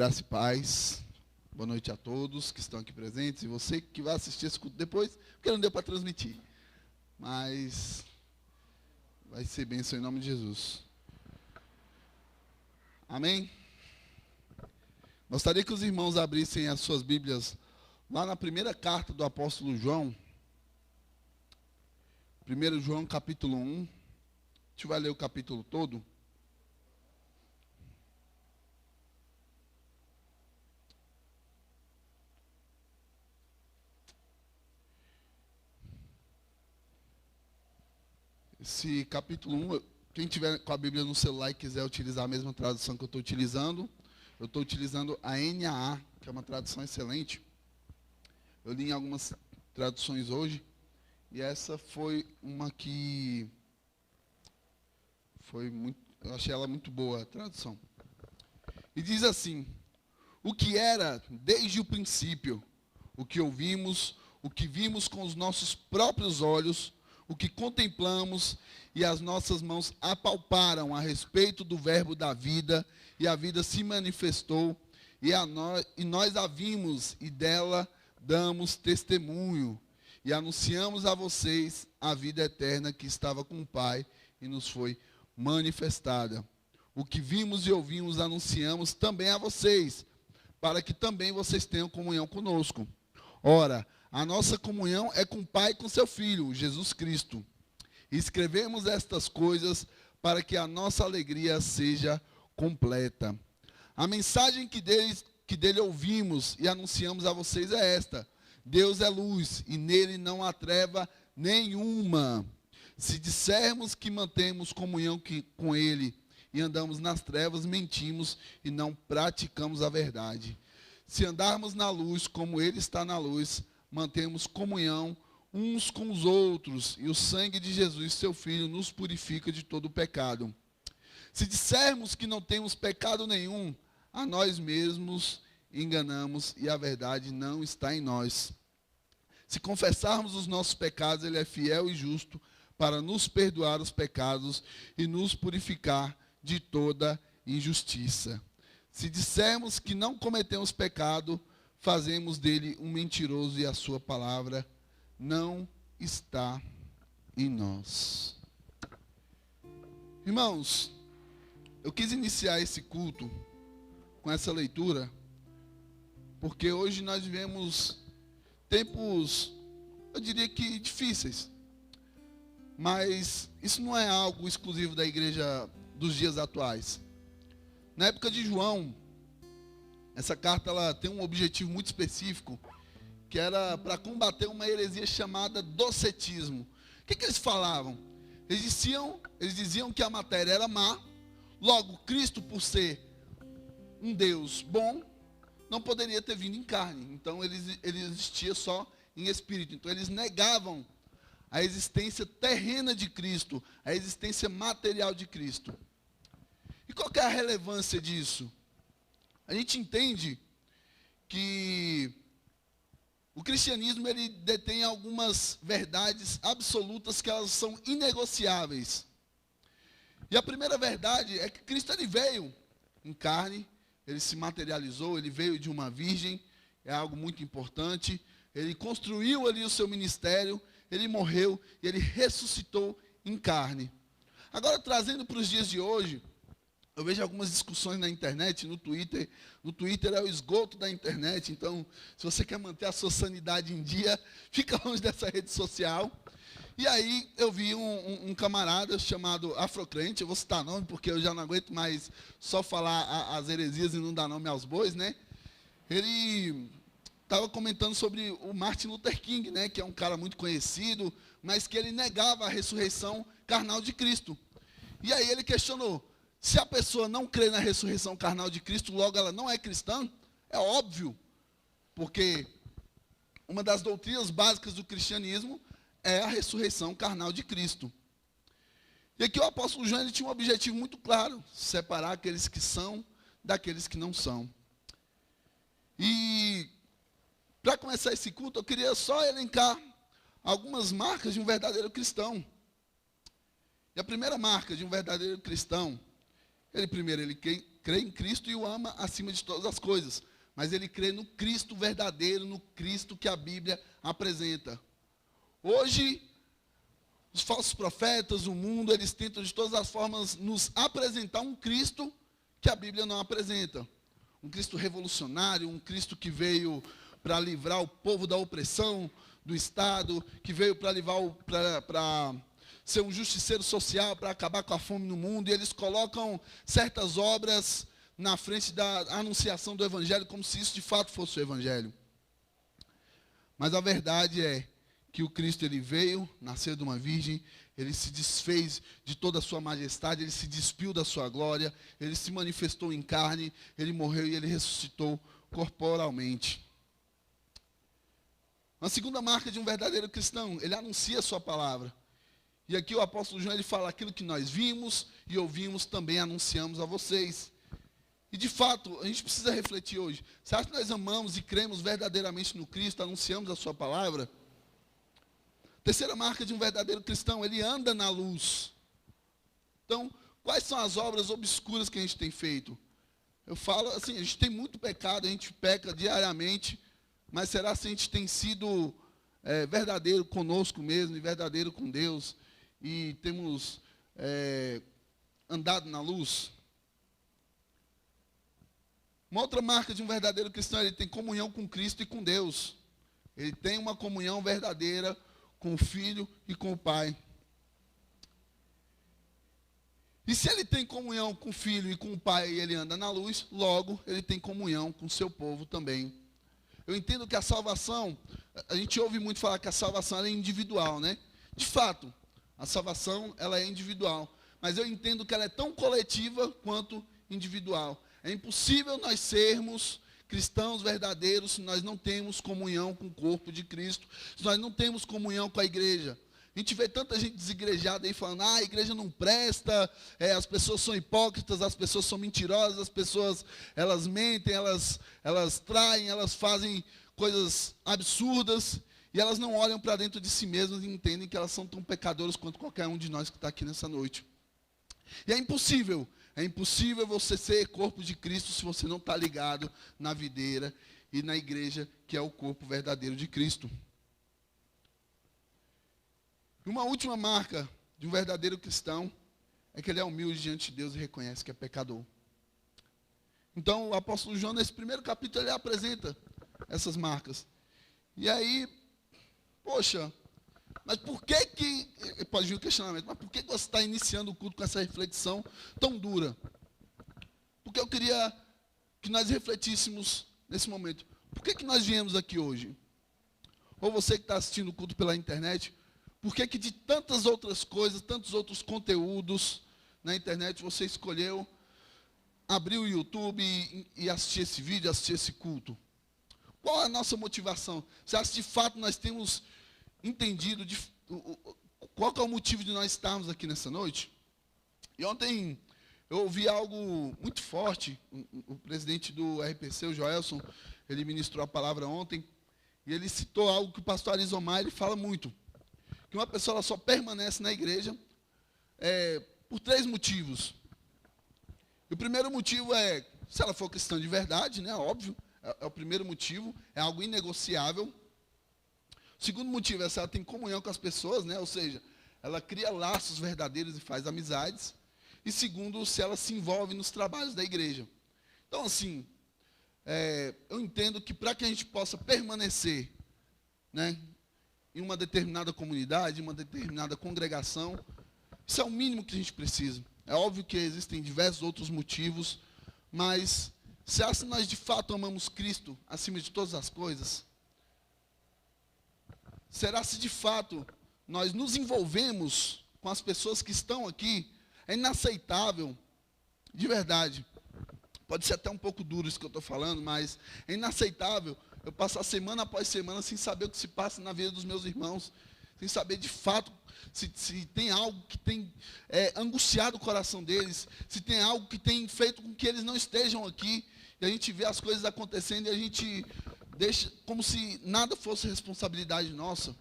Graça e paz. Boa noite a todos que estão aqui presentes e você que vai assistir esse culto depois, porque não deu para transmitir. Mas vai ser bênção em nome de Jesus. Amém? Gostaria que os irmãos abrissem as suas Bíblias lá na primeira carta do apóstolo João. 1 João capítulo 1. A gente vai ler o capítulo todo. Esse capítulo 1, quem tiver com a Bíblia no celular e quiser utilizar a mesma tradução que eu estou utilizando a NAA, que é uma tradução excelente. Eu li em algumas traduções hoje, e essa foi uma que eu achei ela muito boa, a tradução. E diz assim: o que era desde o princípio, o que ouvimos, o que vimos com os nossos próprios olhos, o que contemplamos e as nossas mãos apalparam a respeito do verbo da vida, e a vida se manifestou, e nós a vimos, e dela damos testemunho, e anunciamos a vocês a vida eterna que estava com o Pai e nos foi manifestada. O que vimos e ouvimos anunciamos também a vocês, para que também vocês tenham comunhão conosco. Ora, a nossa comunhão é com o Pai e com seu Filho, Jesus Cristo. E escrevemos estas coisas para que a nossa alegria seja completa. A mensagem que dele ouvimos e anunciamos a vocês é esta: Deus é luz e nele não há treva nenhuma. Se dissermos que mantemos comunhão com ele e andamos nas trevas, mentimos e não praticamos a verdade. Se andarmos na luz como ele está na luz, mantemos comunhão uns com os outros, e o sangue de Jesus, seu Filho, nos purifica de todo o pecado. Se dissermos que não temos pecado nenhum, a nós mesmos enganamos e a verdade não está em nós. Se confessarmos os nossos pecados, ele é fiel e justo para nos perdoar os pecados e nos purificar de toda injustiça. Se dissermos que não cometemos pecado, fazemos dele um mentiroso e a sua palavra não está em nós. Irmãos, eu quis iniciar esse culto com essa leitura, porque hoje nós vivemos tempos, eu diria que difíceis, mas isso não é algo exclusivo da igreja dos dias atuais. Na época de João, essa carta ela tem um objetivo muito específico, que era para combater uma heresia chamada docetismo. O que eles falavam? Eles diziam que a matéria era má, logo Cristo, por ser um Deus bom, não poderia ter vindo em carne. Então ele existia só em espírito. Então eles negavam a existência terrena de Cristo, a existência material de Cristo. E qual que é a relevância disso? A gente entende que o cristianismo ele detém algumas verdades absolutas que elas são inegociáveis. E a primeira verdade é que Cristo ele veio em carne, ele se materializou, ele veio de uma virgem, é algo muito importante. Ele construiu ali o seu ministério, ele morreu e ele ressuscitou em carne. Agora, trazendo para os dias de hoje, eu vejo algumas discussões na internet, no Twitter. No Twitter é o esgoto da internet. Então, se você quer manter a sua sanidade em dia, fica longe dessa rede social. E aí, eu vi um camarada chamado Afrocrente. Eu vou citar nome, porque eu já não aguento mais só falar as heresias e não dar nome aos bois, né? Ele estava comentando sobre o Martin Luther King, né? Que é um cara muito conhecido, mas que ele negava a ressurreição carnal de Cristo. E aí, ele questionou: se a pessoa não crê na ressurreição carnal de Cristo, logo ela não é cristã? É óbvio, porque uma das doutrinas básicas do cristianismo é a ressurreição carnal de Cristo. E aqui o apóstolo João ele tinha um objetivo muito claro: separar aqueles que são daqueles que não são. E para começar esse culto, eu queria só elencar algumas marcas de um verdadeiro cristão. E a primeira marca de um verdadeiro cristão Ele crê em Cristo e o ama acima de todas as coisas. Mas ele crê no Cristo verdadeiro, no Cristo que a Bíblia apresenta. Hoje, os falsos profetas, o mundo, eles tentam de todas as formas nos apresentar um Cristo que a Bíblia não apresenta. Um Cristo revolucionário, um Cristo que veio para livrar o povo da opressão do Estado, que veio para ser um justiceiro social, para acabar com a fome no mundo, e eles colocam certas obras na frente da anunciação do Evangelho, como se isso de fato fosse o Evangelho. Mas a verdade é que o Cristo, ele veio, nasceu de uma virgem, ele se desfez de toda a sua majestade, ele se despiu da sua glória, ele se manifestou em carne, ele morreu e ele ressuscitou corporalmente. A segunda marca de um verdadeiro cristão, ele anuncia a sua palavra. E aqui o apóstolo João, ele fala: aquilo que nós vimos e ouvimos, também anunciamos a vocês. E de fato, a gente precisa refletir hoje. Será que nós amamos e cremos verdadeiramente no Cristo, anunciamos a sua palavra? Terceira marca de um verdadeiro cristão, ele anda na luz. Então, quais são as obras obscuras que a gente tem feito? Eu falo assim, a gente tem muito pecado, a gente peca diariamente, mas será que a gente tem sido verdadeiro conosco mesmo, e verdadeiro com Deus, e temos andado na luz? Uma outra marca de um verdadeiro cristão, ele tem comunhão com Cristo e com Deus. Ele tem uma comunhão verdadeira com o Filho e com o Pai. E se ele tem comunhão com o Filho e com o Pai e ele anda na luz, logo ele tem comunhão com o seu povo também. Eu entendo que a salvação, a gente ouve muito falar que a salvação ela é individual, né? De fato, a salvação ela é individual. Mas eu entendo que ela é tão coletiva quanto individual. É impossível nós sermos cristãos verdadeiros se nós não temos comunhão com o corpo de Cristo, se nós não temos comunhão com a igreja. A gente vê tanta gente desigrejada aí falando: a igreja não presta, as pessoas são hipócritas, as pessoas são mentirosas, as pessoas, elas mentem, elas traem, elas fazem coisas absurdas, e elas não olham para dentro de si mesmas e entendem que elas são tão pecadoras quanto qualquer um de nós que está aqui nessa noite. E é impossível você ser corpo de Cristo se você não está ligado na videira e na igreja, que é o corpo verdadeiro de Cristo. E uma última marca de um verdadeiro cristão é que ele é humilde diante de Deus e reconhece que é pecador. Então, o apóstolo João, nesse primeiro capítulo, ele apresenta essas marcas. E aí, poxa, mas por que pode vir o questionamento, mas por que você está iniciando o culto com essa reflexão tão dura? Porque eu queria que nós refletíssemos nesse momento. Por que nós viemos aqui hoje? Ou você que está assistindo o culto pela internet, por que de tantas outras coisas, tantos outros conteúdos na internet, você escolheu abrir o YouTube e assistir esse vídeo, assistir esse culto? Qual é a nossa motivação? Você acha que de fato nós temos entendido qual que é o motivo de nós estarmos aqui nessa noite? E ontem eu ouvi algo muito forte. O presidente do RPC, o Joelson, ele ministrou a palavra ontem, e ele citou algo que o pastor Arizomar, ele fala muito, que uma pessoa ela só permanece na igreja por 3 motivos. E o primeiro motivo é, se ela for cristã de verdade, né, óbvio, é o primeiro motivo, é algo inegociável. O segundo motivo é se ela tem comunhão com as pessoas, né, ou seja, ela cria laços verdadeiros e faz amizades. E segundo, se ela se envolve nos trabalhos da igreja. Então, assim, eu entendo que para que a gente possa permanecer, né, em uma determinada comunidade, em uma determinada congregação, isso é o mínimo que a gente precisa. É óbvio que existem diversos outros motivos, mas se nós de fato amamos Cristo acima de todas as coisas, será se de fato nós nos envolvemos com as pessoas que estão aqui? É inaceitável, de verdade. Pode ser até um pouco duro isso que eu estou falando, mas é inaceitável eu passar semana após semana sem saber o que se passa na vida dos meus irmãos, sem saber de fato se tem algo que tem angustiado o coração deles, se tem algo que tem feito com que eles não estejam aqui, e a gente vê as coisas acontecendo e a gente deixa como se nada fosse responsabilidade nossa.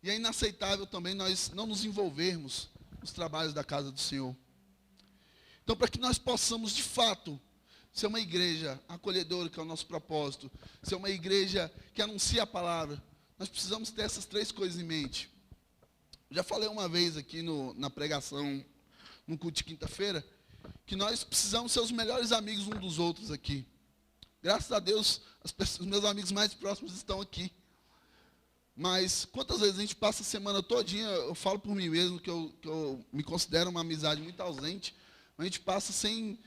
E é inaceitável também nós não nos envolvermos nos trabalhos da casa do Senhor. Então, para que nós possamos, de fato, ser uma igreja acolhedora, que é o nosso propósito, ser uma igreja que anuncia a palavra, nós precisamos ter essas 3 coisas em mente. Já falei uma vez aqui na pregação, no culto de quinta-feira, que nós precisamos ser os melhores amigos uns dos outros aqui. Graças a Deus, os meus amigos mais próximos estão aqui. Mas quantas vezes a gente passa a semana todinha, eu falo por mim mesmo, que eu me considero uma amizade muito ausente, a gente passa sem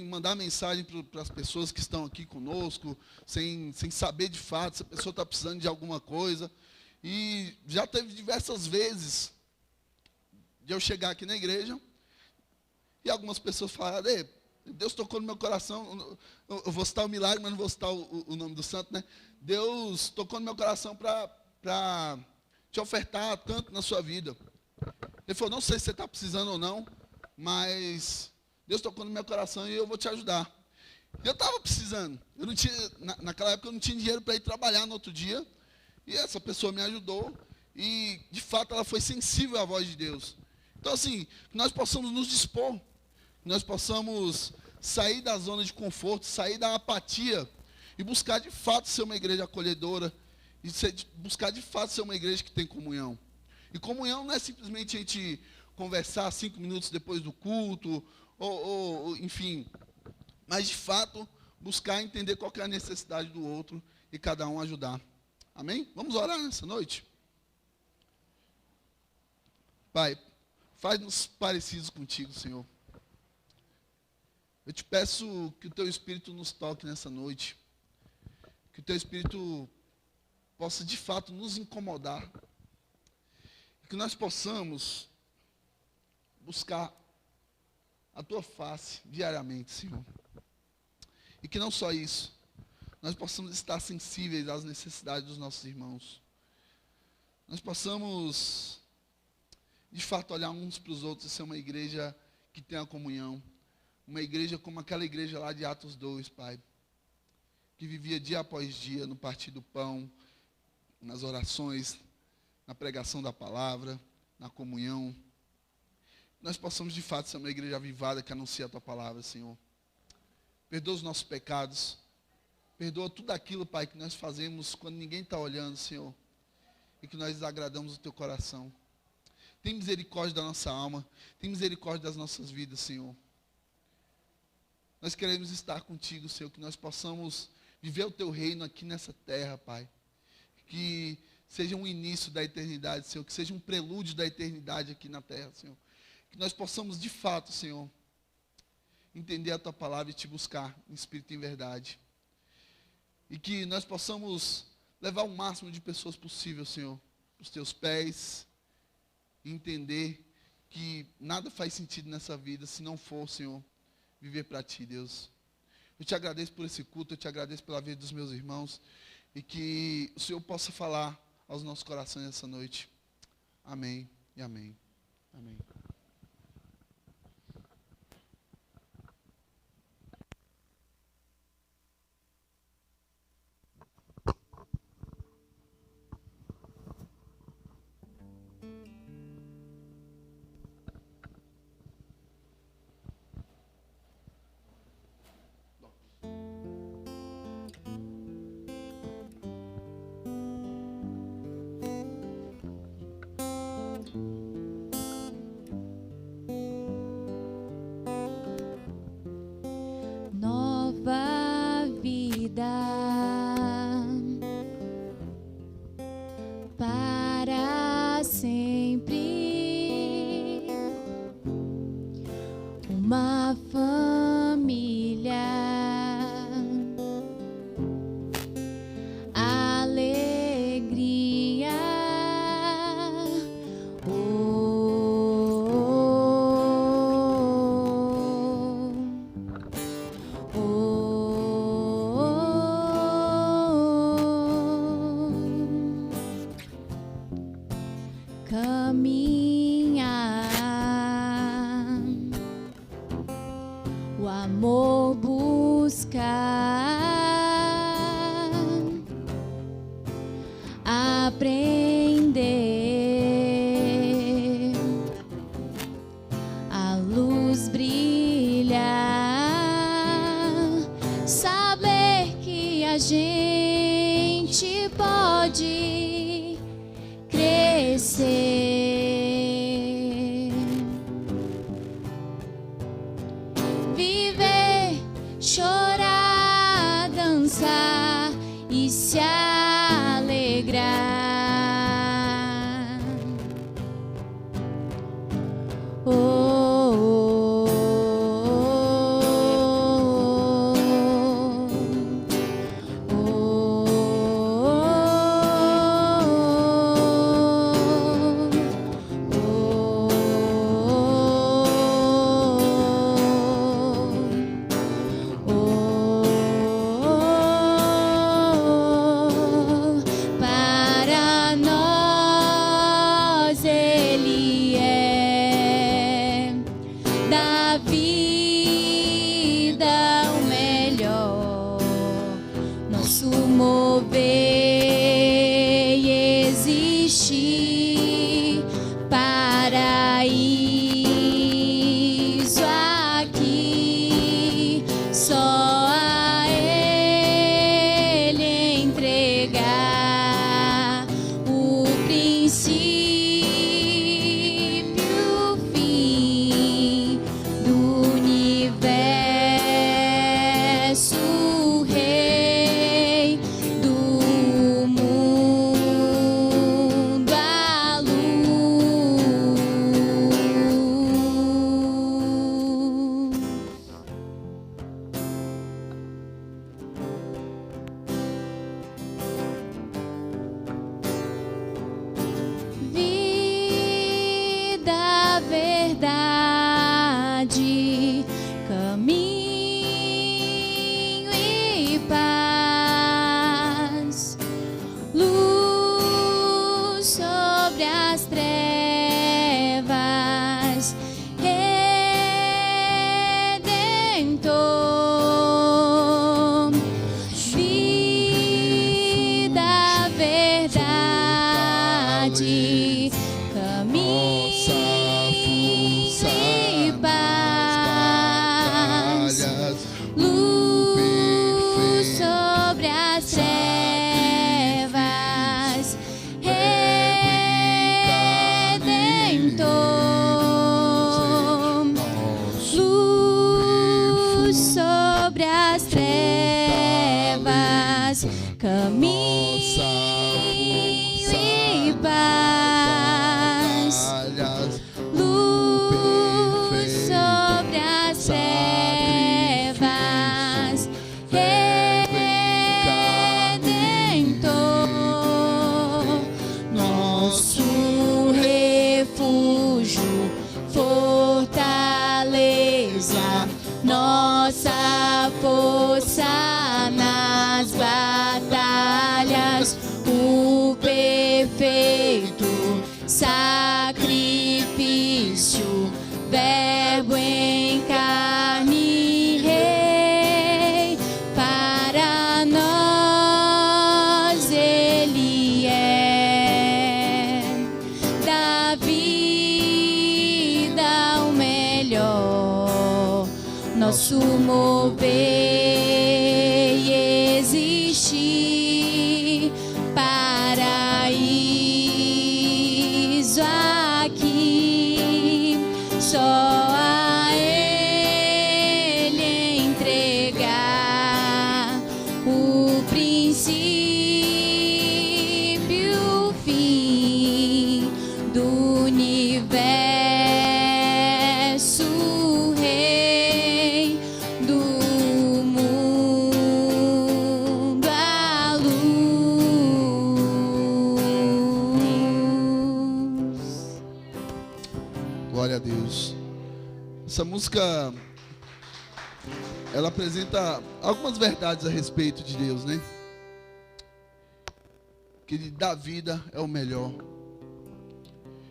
mandar mensagem para as pessoas que estão aqui conosco, sem saber de fato se a pessoa está precisando de alguma coisa. E já teve diversas vezes de eu chegar aqui na igreja e algumas pessoas falaram: Deus tocou no meu coração, eu vou citar o milagre, mas não vou citar o nome do santo, né? Deus tocou no meu coração para te ofertar tanto na sua vida. Ele falou: não sei se você está precisando ou não, mas Deus tocou no meu coração e eu vou te ajudar. Eu estava precisando. Eu não tinha, naquela época eu não tinha dinheiro para ir trabalhar no outro dia. E essa pessoa me ajudou. E, de fato, ela foi sensível à voz de Deus. Então, assim, que nós possamos nos dispor. Que nós possamos sair da zona de conforto, sair da apatia. E buscar, de fato, ser uma igreja acolhedora. E buscar, de fato, ser uma igreja que tem comunhão. E comunhão não é simplesmente a gente conversar 5 minutos depois do culto, ou enfim, mas de fato buscar entender qual que é a necessidade do outro e cada um ajudar. Amém? Vamos orar nessa noite? Pai, faz-nos parecidos contigo, Senhor. Eu te peço que o teu Espírito nos toque nessa noite, que o teu Espírito possa de fato nos incomodar, que nós possamos buscar a tua face diariamente, Senhor. E que não só isso, nós possamos estar sensíveis às necessidades dos nossos irmãos. Nós possamos, de fato, olhar uns para os outros e ser uma igreja que tenha comunhão. Uma igreja como aquela igreja lá de Atos 2, Pai. Que vivia dia após dia no partir do pão, nas orações, na pregação da palavra, na comunhão. Nós possamos de fato ser uma igreja avivada que anuncia a tua palavra, Senhor. Perdoa os nossos pecados. Perdoa tudo aquilo, Pai, que nós fazemos quando ninguém está olhando, Senhor. E que nós desagradamos o teu coração. Tem misericórdia da nossa alma. Tem misericórdia das nossas vidas, Senhor. Nós queremos estar contigo, Senhor. Que nós possamos viver o teu reino aqui nessa terra, Pai. Que seja um início da eternidade, Senhor. Que seja um prelúdio da eternidade aqui na terra, Senhor. Que nós possamos, de fato, Senhor, entender a tua palavra e te buscar em espírito e em verdade. E que nós possamos levar o máximo de pessoas possível, Senhor, para os teus pés. E entender que nada faz sentido nessa vida se não for, Senhor, viver para ti, Deus. Eu te agradeço por esse culto, eu te agradeço pela vida dos meus irmãos. E que o Senhor possa falar aos nossos corações essa noite. Amém e amém. Amém. Nova vida para sempre, uma família, alegria, caminhar, o amor buscar, aprender, a luz brilhar. pode crescer. Viver, chorar, dançar e se alegrar. Para nós Ele é da vida o melhor, nosso mover e existir, paraíso aqui, só a Ele entregar o princípio, o fim do universo, o Rei do mundo, a luz. Vida, verdade, caminho e paz, luz sobre as trevas, Redentor. Vida, verdade, caminho e paz, luz sobre as trevas, Redentor. Luz sobre as trevas, caminho e paz, luz sobre as trevas, Redentor. Nosso refúgio, fortaleza, nossa força nas batalhas, o perfeito sacrifício, Verbo em carne, Rei. Para nós Ele é da vida o melhor, nosso mover e existir, paraíso aqui, só a Ele entregar o princípio, o fim do universo, o Rei do mundo, a luz. Glória a Deus. Essa música, ela apresenta algumas verdades a respeito de Deus, né? Que Ele dá vida é o melhor.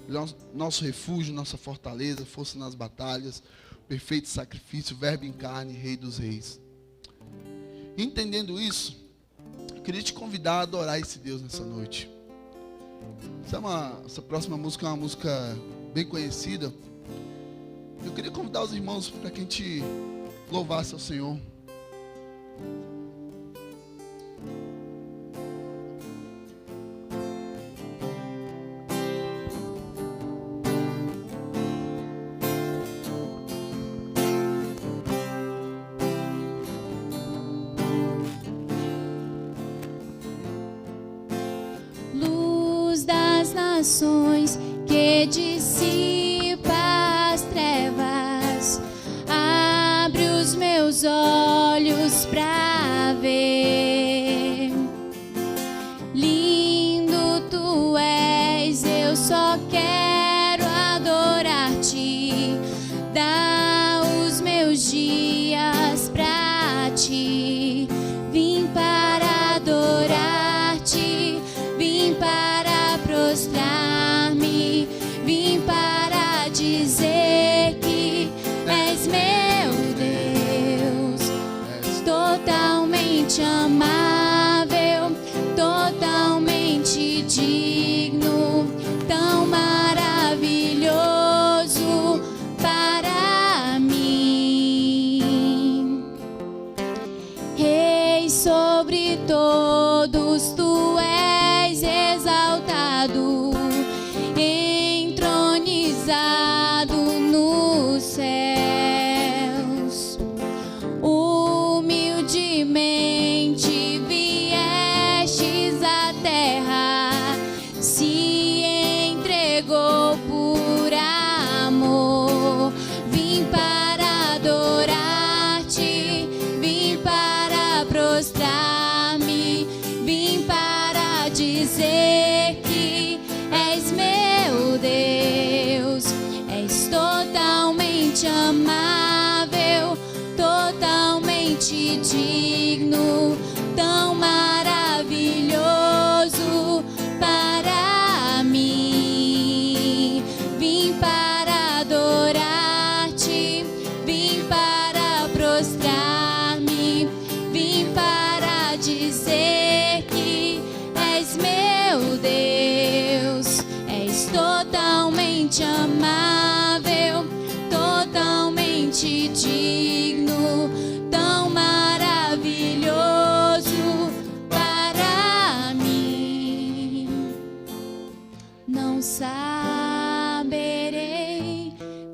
Ele é nosso refúgio, nossa fortaleza, força nas batalhas, perfeito sacrifício, Verbo em carne, Rei dos reis. Entendendo isso, eu queria te convidar a adorar esse Deus nessa noite. Essa próxima música é uma música bem conhecida. Eu queria convidar os irmãos para que a gente louvasse ao Senhor. nações, que dissipa as trevas. Abre os meus olhos pra ver. Lindo tu és, eu só quero adorar-te. Dá os meus dias pra ti. Vim para adorar-te, vim para prostrar-me, vim para dizer que és meu Deus, totalmente amável, totalmente digno, tão maravilhoso para mim. Rei sobre todos, tu és exaltado, entronizado nos céus. Humildemente viestes à terra, se entregou por amor. Vim para adorar-te, vim para prostrar-me, vim para dizer que és meu Deus, és totalmente amável, totalmente digno, tão maravilhoso para mim. Vim para adorar-te, vim para prostrar-me, vim para dizer que és meu Deus, és totalmente amável, totalmente digno, tão maravilhoso para mim. Não saberei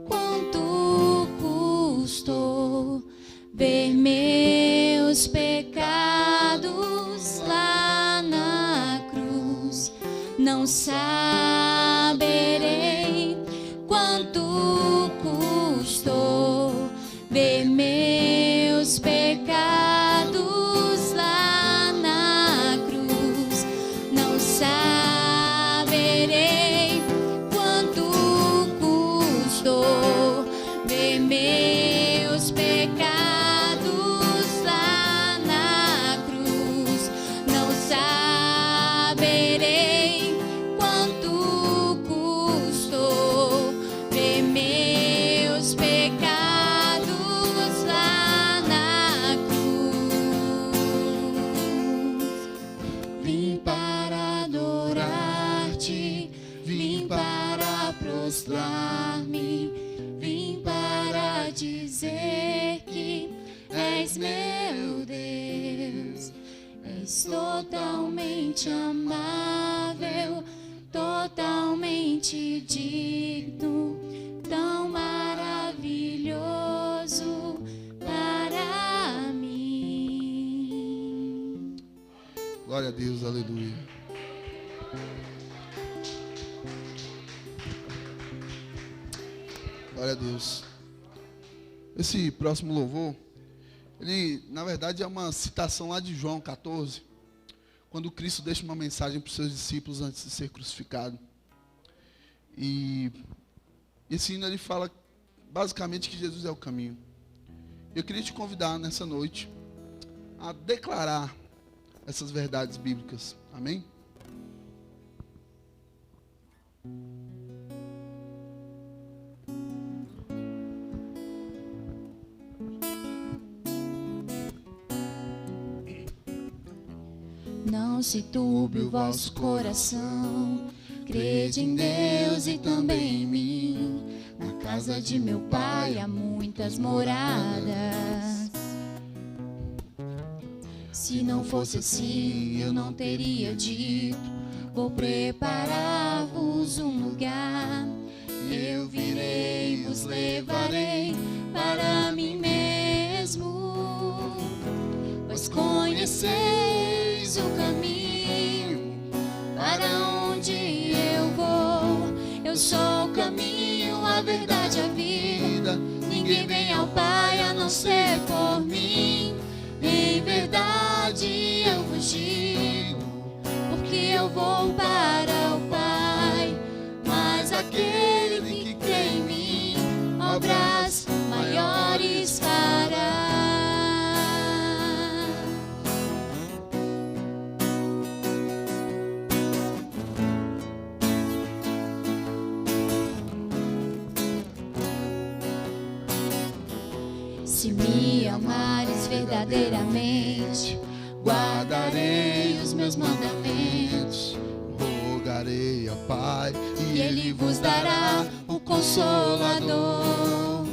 quanto custou ver meus pecados lá na cruz. Não saberei quanto custou ver meus pecados lá na cruz. Não saberei quanto custou ver meus pecados lá na cruz. Não saberei quanto custou ver meus pecados lá na cruz. Vim para adorar-te, vim para prostrar-me, vim para dizer que és meu Deus, és totalmente amável, totalmente digno, tão maravilhoso para mim. Glória a Deus, aleluia. Glória a Deus. Esse próximo louvor, ele na verdade é uma citação lá de João 14, quando Cristo deixa uma mensagem para os seus discípulos antes de ser crucificado. E esse hino ele fala basicamente que Jesus é o caminho. Eu queria te convidar nessa noite a declarar essas verdades bíblicas. Amém? Não se turbe o vosso coração, crede em Deus e também em mim. Na casa de meu Pai há muitas moradas. Se não fosse assim, eu não teria dito: vou preparar-vos um lugar. Eu virei, vos levarei para mim mesmo, pois conheceis o caminho para onde eu vou. Eu sou o caminho, a verdade e a vida. Ninguém vem ao Pai a não ser por mim. Em verdade eu vos digo, porque eu vou para o Pai. Mas aquele que crê em mim, obras maiores fará. Se me amares verdadeiramente, guardarei os meus mandamentos. Rogarei ao Pai E Ele vos dará o Consolador,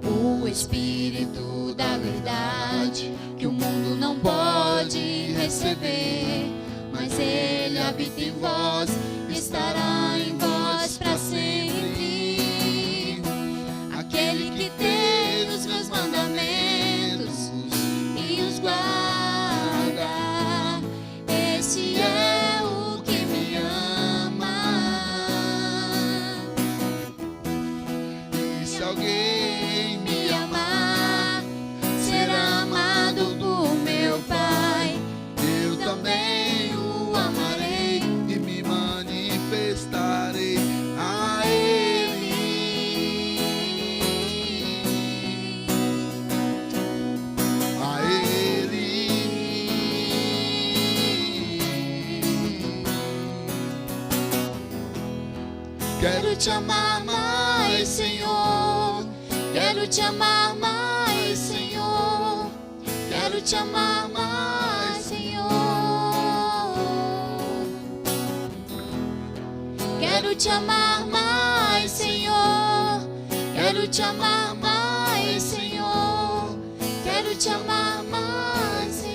o Espírito da verdade, que o mundo não pode receber, mas Ele habita em vós, estará em vós para sempre. Aquele que tem os meus mandamentos e os guarda, esse é o que me ama. e se alguém Me amar, será amado por meu Pai. eu também O amarei, e me manifestarei a Ele. A Ele. quero te amar mais, Senhor. Quero te amar mais, Senhor. Quero te amar mais, Senhor. Quero te amar mais, Senhor. Quero te amar mais, Senhor. Quero te amar mais, Senhor.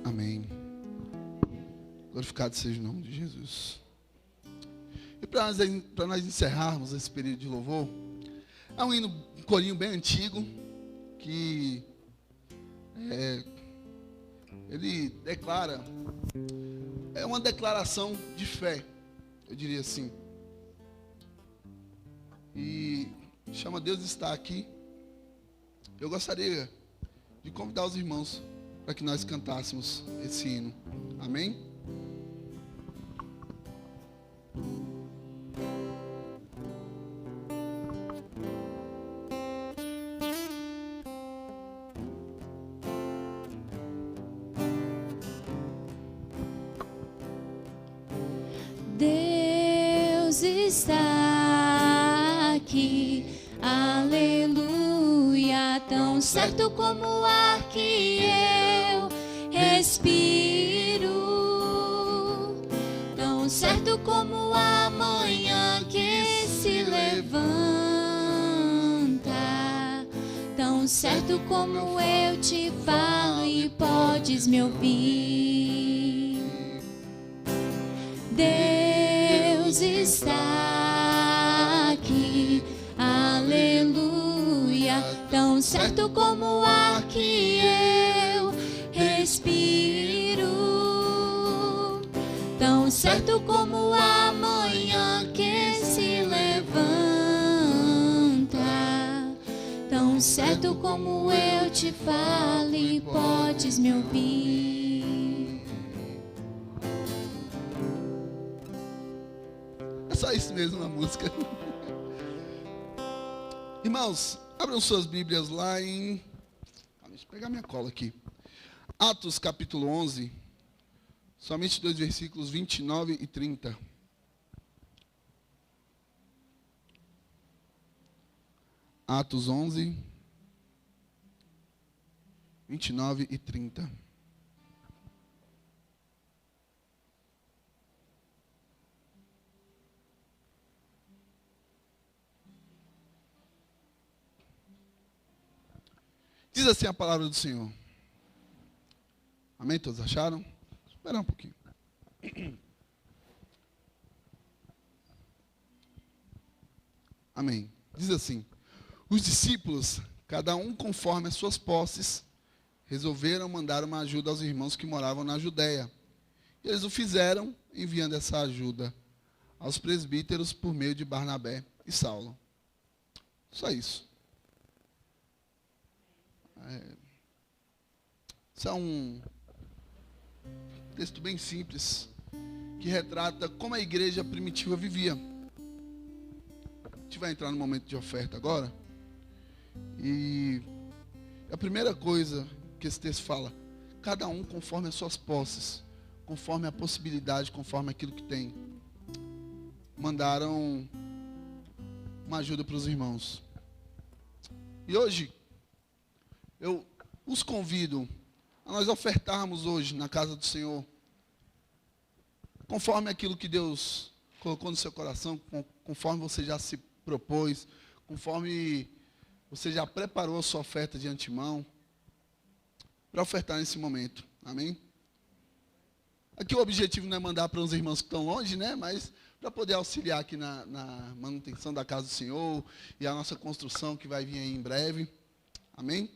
Amém. Glorificado seja o nome de Jesus. E para nós encerrarmos esse período de louvor, há um corinho bem antigo, que ele declara, é uma declaração de fé, eu diria assim. E chama Deus está aqui. Eu gostaria de convidar os irmãos para que nós cantássemos esse hino. Amém? Deus está aqui, aleluia, tão certo como o ar que eu respiro, tão certo como a manhã que se levanta, tão certo como eu te falo e podes me ouvir. Deus está aqui, aleluia, tão certo como o ar que eu respiro, tão certo como a manhã que se levanta, tão certo como eu te falo e podes me ouvir. É só isso mesmo na música. Irmãos, abram suas Bíblias lá em... Deixa eu pegar minha cola aqui. Atos capítulo 11, somente 2 versículos 29 e 30. Atos 11, 29 e 30. Diz assim a palavra do Senhor. Amém? Todos acharam? Espera um pouquinho. Amém. Diz assim: os discípulos, cada um conforme as suas posses, resolveram mandar uma ajuda aos irmãos que moravam na Judéia. E eles o fizeram, enviando essa ajuda aos presbíteros por meio de Barnabé e Saulo. Só isso. Isso é um texto bem simples, que retrata como a igreja primitiva vivia. A gente vai entrar no momento de oferta agora. E a primeira coisa que esse texto fala: cada um conforme as suas posses, conforme a possibilidade, conforme aquilo que tem. Mandaram uma ajuda para os irmãos. E hoje, eu os convido a nós ofertarmos hoje na casa do Senhor, conforme aquilo que Deus colocou no seu coração, conforme você já se propôs, conforme você já preparou a sua oferta de antemão, para ofertar nesse momento. Amém? Aqui o objetivo não é mandar para os irmãos que estão longe, né? Mas para poder auxiliar aqui na manutenção da casa do Senhor e a nossa construção que vai vir aí em breve. Amém?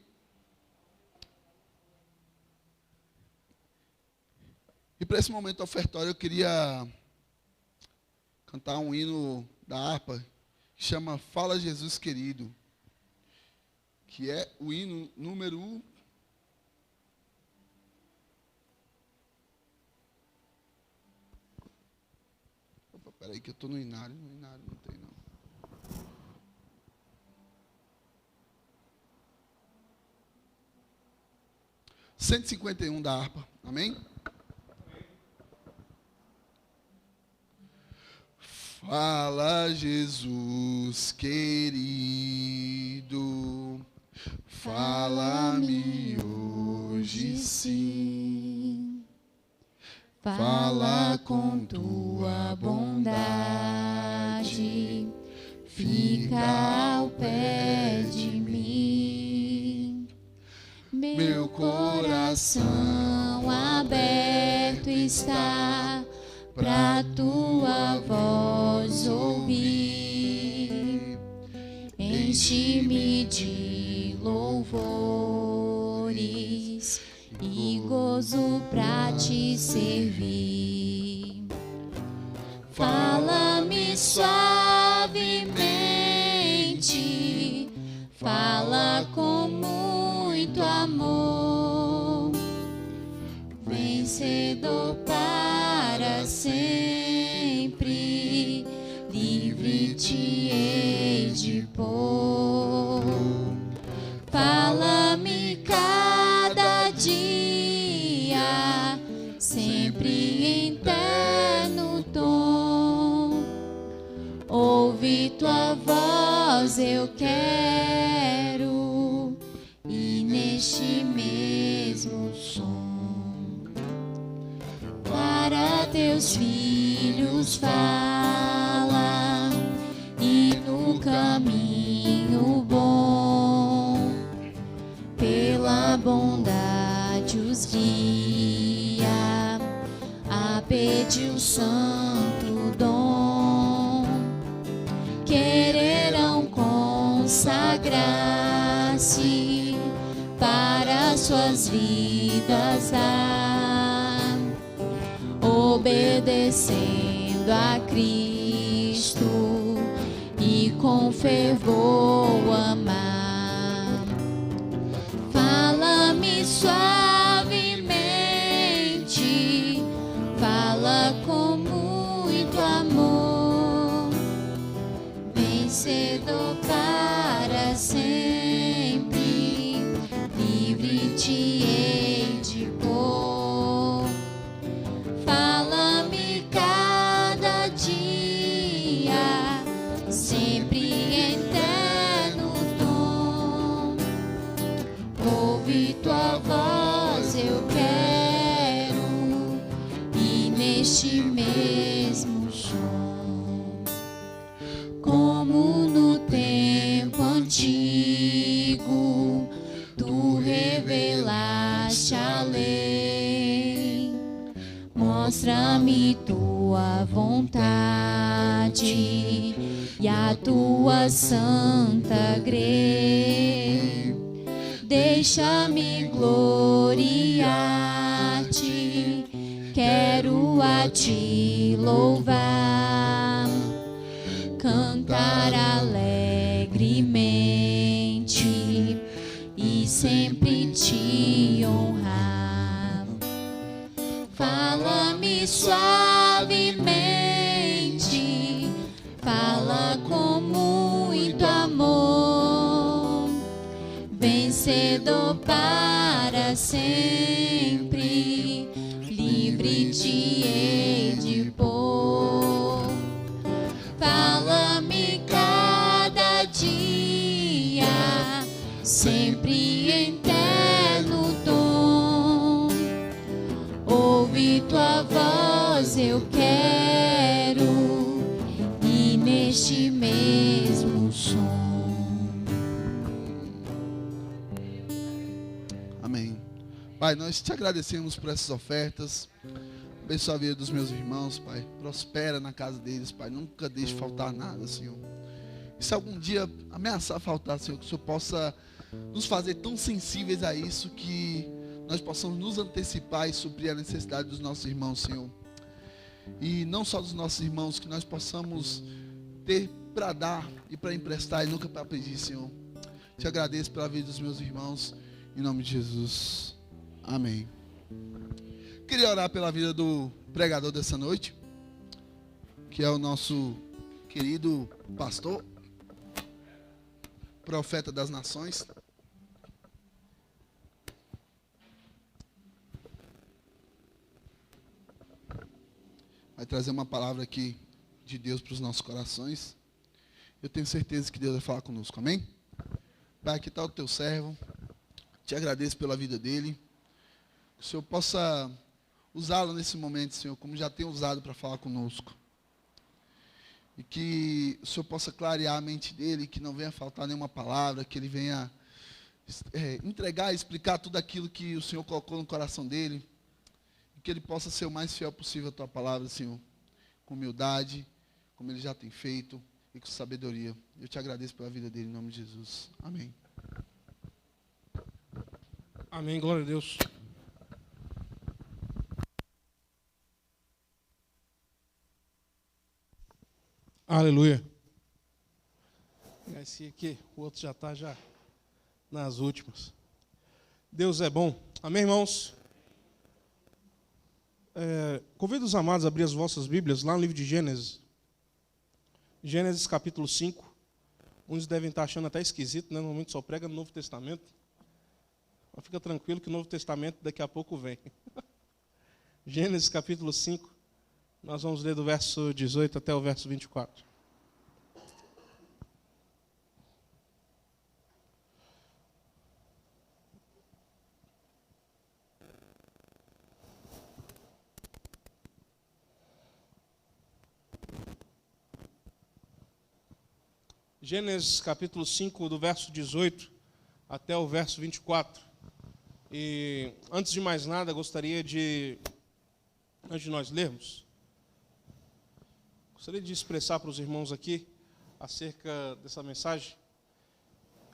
E para esse momento ofertório eu queria cantar um hino da harpa que chama Fala Jesus Querido, que é o hino número 1. Opa, peraí que eu estou no inário. No inário não tem não. (151) da harpa. Amém? Fala, Jesus querido, fala-me hoje sim. Fala com tua bondade, fica ao pé de mim. Meu coração aberto está pra tua voz ouvir. Enche-me de louvores e gozo pra te servir. Fala-me suavemente, fala com muito amor, vencedor para sempre, livre te hei de pôr. Fala-me cada dia, sempre em terno tom. Ouve tua voz eu quero, e neste mesmo som para teus filhos fala, e no caminho bom pela bondade os guia a pedir o santo dom. Quererão consagrar-se para suas vidas dar, obedecendo a Cristo e com fervor amar. Fala-me suavemente, fala com muito amor, vencedor para sempre, livre te hei de pôr. Fala-me cada dia, sempre em terno tom. Ouve tua voz Mostra-me tua vontade e a tua santa grei. Deixa-me gloriar-te, quero a ti louvar, cantar alegremente e sempre te honrar. Fala-me suavemente, fala com muito amor, vencedor para sempre, livre te hei de pôr. Fala-me cada dia, sempre em terno tom. Ouve tua voz eu quero, e neste mesmo som. Amém. Pai, nós te agradecemos por essas ofertas. Abençoa a vida dos meus irmãos, Pai. Prospera na casa deles, Pai. Nunca deixe faltar nada, Senhor. E se algum dia ameaçar faltar, Senhor, que o Senhor possa nos fazer tão sensíveis a isso que nós possamos nos antecipar e suprir a necessidade dos nossos irmãos, Senhor. E não só dos nossos irmãos, que nós possamos ter para dar e para emprestar e nunca para pedir, Senhor. Te agradeço pela vida dos meus irmãos, em nome de Jesus. Amém. Queria orar pela vida do pregador dessa noite, que é o nosso querido pastor, profeta das nações. Vai trazer uma palavra aqui de Deus para os nossos corações. Eu tenho certeza que Deus vai falar conosco, amém? Pai, aqui está o teu servo. Te agradeço pela vida dele. Que o Senhor possa usá-lo nesse momento, Senhor, como já tem usado para falar conosco. E que o Senhor possa clarear a mente dele, que não venha faltar nenhuma palavra, que ele venha entregar e explicar tudo aquilo que o Senhor colocou no coração dele. E que ele possa ser o mais fiel possível à tua palavra, Senhor. Com humildade, como ele já tem feito, e com sabedoria. Eu te agradeço pela vida dele, em nome de Jesus. Amém. Amém, glória a Deus. Aleluia. Esse aqui, o outro já está nas últimas. Deus é bom. Amém, irmãos? Convido os amados a abrir as vossas Bíblias lá no livro de Gênesis. Gênesis capítulo 5. Uns devem estar achando até esquisito, né? Normalmente só prega no Novo Testamento. Mas fica tranquilo que o Novo Testamento daqui a pouco vem. Gênesis capítulo 5. Nós vamos ler do verso 18 até o verso 24. Gênesis capítulo 5, do verso 18 até o verso 24. E antes de mais nada, gostaria de, antes de nós lermos, gostaria de expressar para os irmãos aqui acerca dessa mensagem.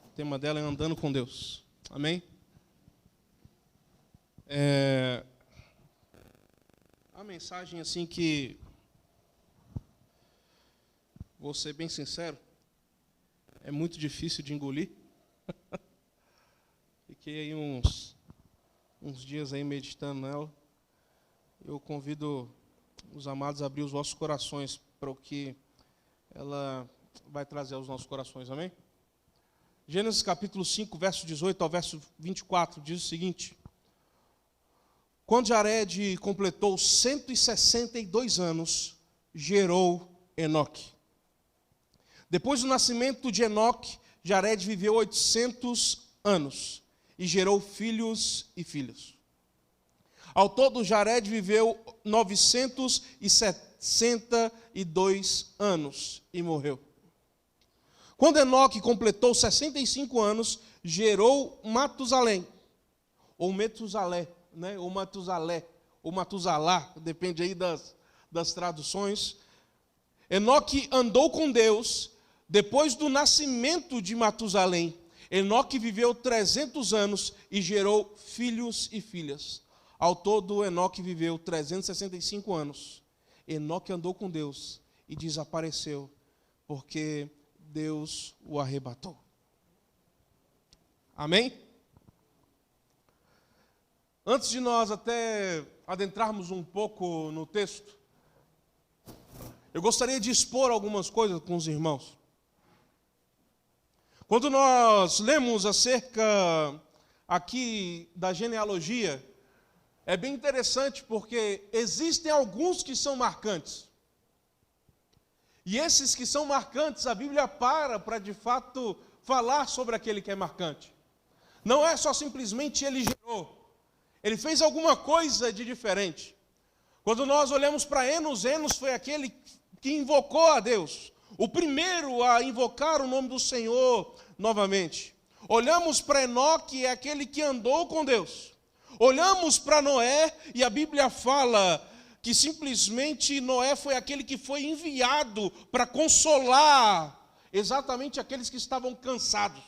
O tema dela é Andando com Deus. Amém? A mensagem assim que, vou ser bem sincero, é muito difícil de engolir. Fiquei aí uns dias aí meditando nela. Eu convido os amados a abrir os vossos corações para o que ela vai trazer aos nossos corações, amém? Gênesis capítulo 5, verso 18 ao verso 24, diz o seguinte: quando Jared completou 162 anos, gerou Enoque. Depois do nascimento de Enoque, Jared viveu 800 anos e gerou filhos e filhas. Ao todo, Jared viveu 962 anos e morreu. Quando Enoque completou 65 anos, gerou Matusalém, ou Metusalé, né? Ou Matusalé, ou Matusalá, depende aí das traduções. Enoque andou com Deus depois do nascimento de Matusalém. Enoque viveu 300 anos e gerou filhos e filhas. Ao todo, Enoque viveu 365 anos. Enoque andou com Deus e desapareceu, porque Deus o arrebatou. Amém? Antes de nós até adentrarmos um pouco no texto, eu gostaria de expor algumas coisas com os irmãos. Quando nós lemos acerca aqui da genealogia, é bem interessante porque existem alguns que são marcantes. E esses que são marcantes, a Bíblia para de fato falar sobre aquele que é marcante. Não é só simplesmente ele gerou. Ele fez alguma coisa de diferente. Quando nós olhamos para Enos, Enos foi aquele que invocou a Deus. O primeiro a invocar o nome do Senhor novamente. Olhamos para Enoque, é aquele que andou com Deus. Olhamos para Noé, e a Bíblia fala que simplesmente Noé foi aquele que foi enviado para consolar exatamente aqueles que estavam cansados.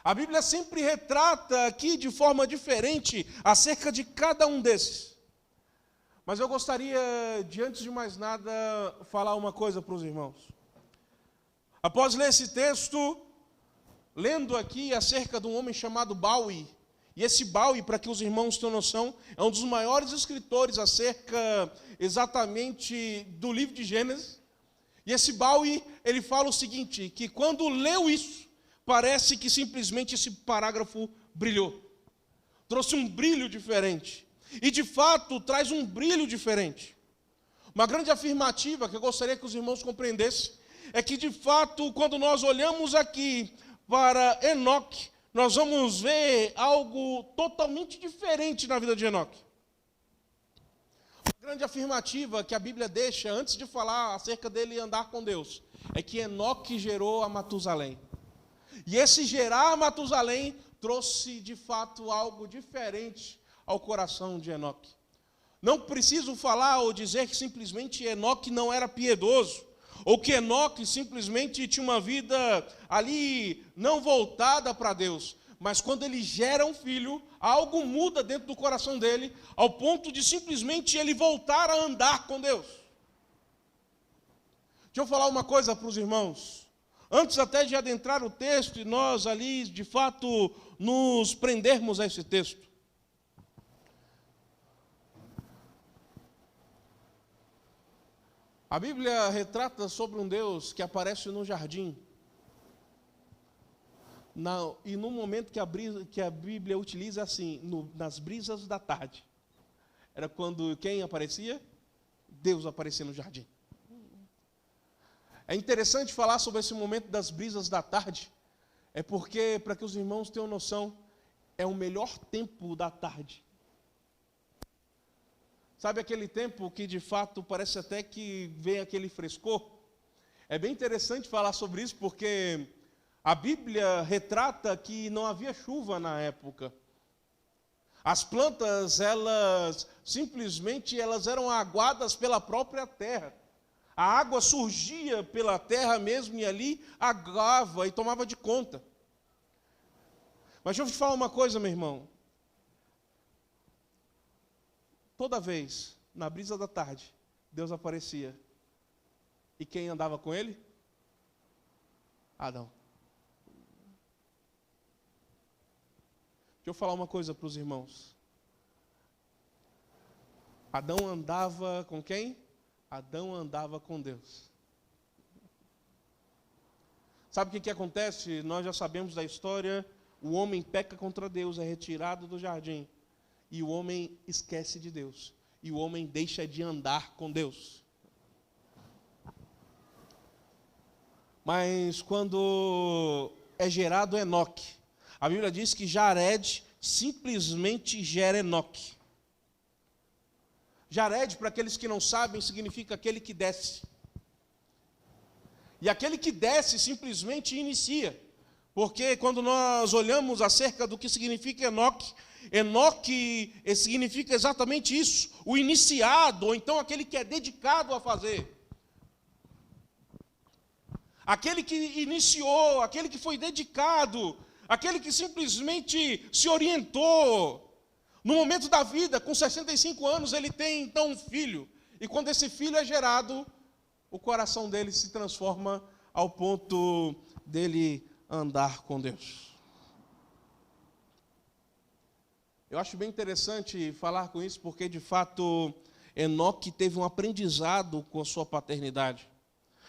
A Bíblia sempre retrata aqui de forma diferente acerca de cada um desses. Mas eu gostaria, de antes de mais nada, falar uma coisa para os irmãos. Após ler esse texto, lendo aqui acerca de um homem chamado Baui, e esse Baui, para que os irmãos tenham noção, é um dos maiores escritores acerca exatamente do livro de Gênesis. E esse Baui, ele fala o seguinte, que quando leu isso, parece que simplesmente esse parágrafo brilhou. Trouxe um brilho diferente. E de fato traz um brilho diferente. Uma grande afirmativa que eu gostaria que os irmãos compreendessem é que de fato quando nós olhamos aqui para Enoque, nós vamos ver algo totalmente diferente na vida de Enoque. Uma grande afirmativa que a Bíblia deixa antes de falar acerca dele andar com Deus é que Enoque gerou a Matusalém. E esse gerar a Matusalém trouxe de fato algo diferente ao coração de Enoque. Não preciso falar ou dizer que simplesmente Enoque não era piedoso, ou que Enoque simplesmente tinha uma vida ali não voltada para Deus, mas quando ele gera um filho, algo muda dentro do coração dele, ao ponto de simplesmente ele voltar a andar com Deus. Deixa eu falar uma coisa para os irmãos. Antes até de adentrar o texto e nós ali, de fato, nos prendermos a esse texto. A Bíblia retrata sobre um Deus que aparece no jardim. E no momento que a Bíblia utiliza assim, nas brisas da tarde. Era quando quem aparecia? Deus aparecia no jardim. É interessante falar sobre esse momento das brisas da tarde, é porque, para que os irmãos tenham noção, é o melhor tempo da tarde. Sabe aquele tempo que de fato parece até que vem aquele frescor? É bem interessante falar sobre isso, porque a Bíblia retrata que não havia chuva na época. As plantas, elas eram aguadas pela própria terra. A água surgia pela terra mesmo e ali aguava e tomava de conta. Mas deixa eu te falar uma coisa, meu irmão. Toda vez, na brisa da tarde, Deus aparecia. E quem andava com ele? Adão. Deixa eu falar uma coisa para os irmãos. Adão andava com quem? Adão andava com Deus. Sabe o que acontece? Nós já sabemos da história. O homem peca contra Deus, é retirado do jardim. E o homem esquece de Deus. E o homem deixa de andar com Deus. Mas quando é gerado Enoque, a Bíblia diz que Jared simplesmente gera Enoque. Jared, para aqueles que não sabem, significa aquele que desce. E aquele que desce simplesmente inicia. Porque quando nós olhamos acerca do que significa Enoque, Enoque significa exatamente isso, o iniciado, ou então aquele que é dedicado a fazer. Aquele que iniciou, aquele que foi dedicado, aquele que simplesmente se orientou. No momento da vida, com 65 anos, ele tem então um filho. E quando esse filho é gerado, o coração dele se transforma ao ponto dele andar com Deus. Eu acho bem interessante falar com isso, porque de fato Enoque teve um aprendizado com a sua paternidade.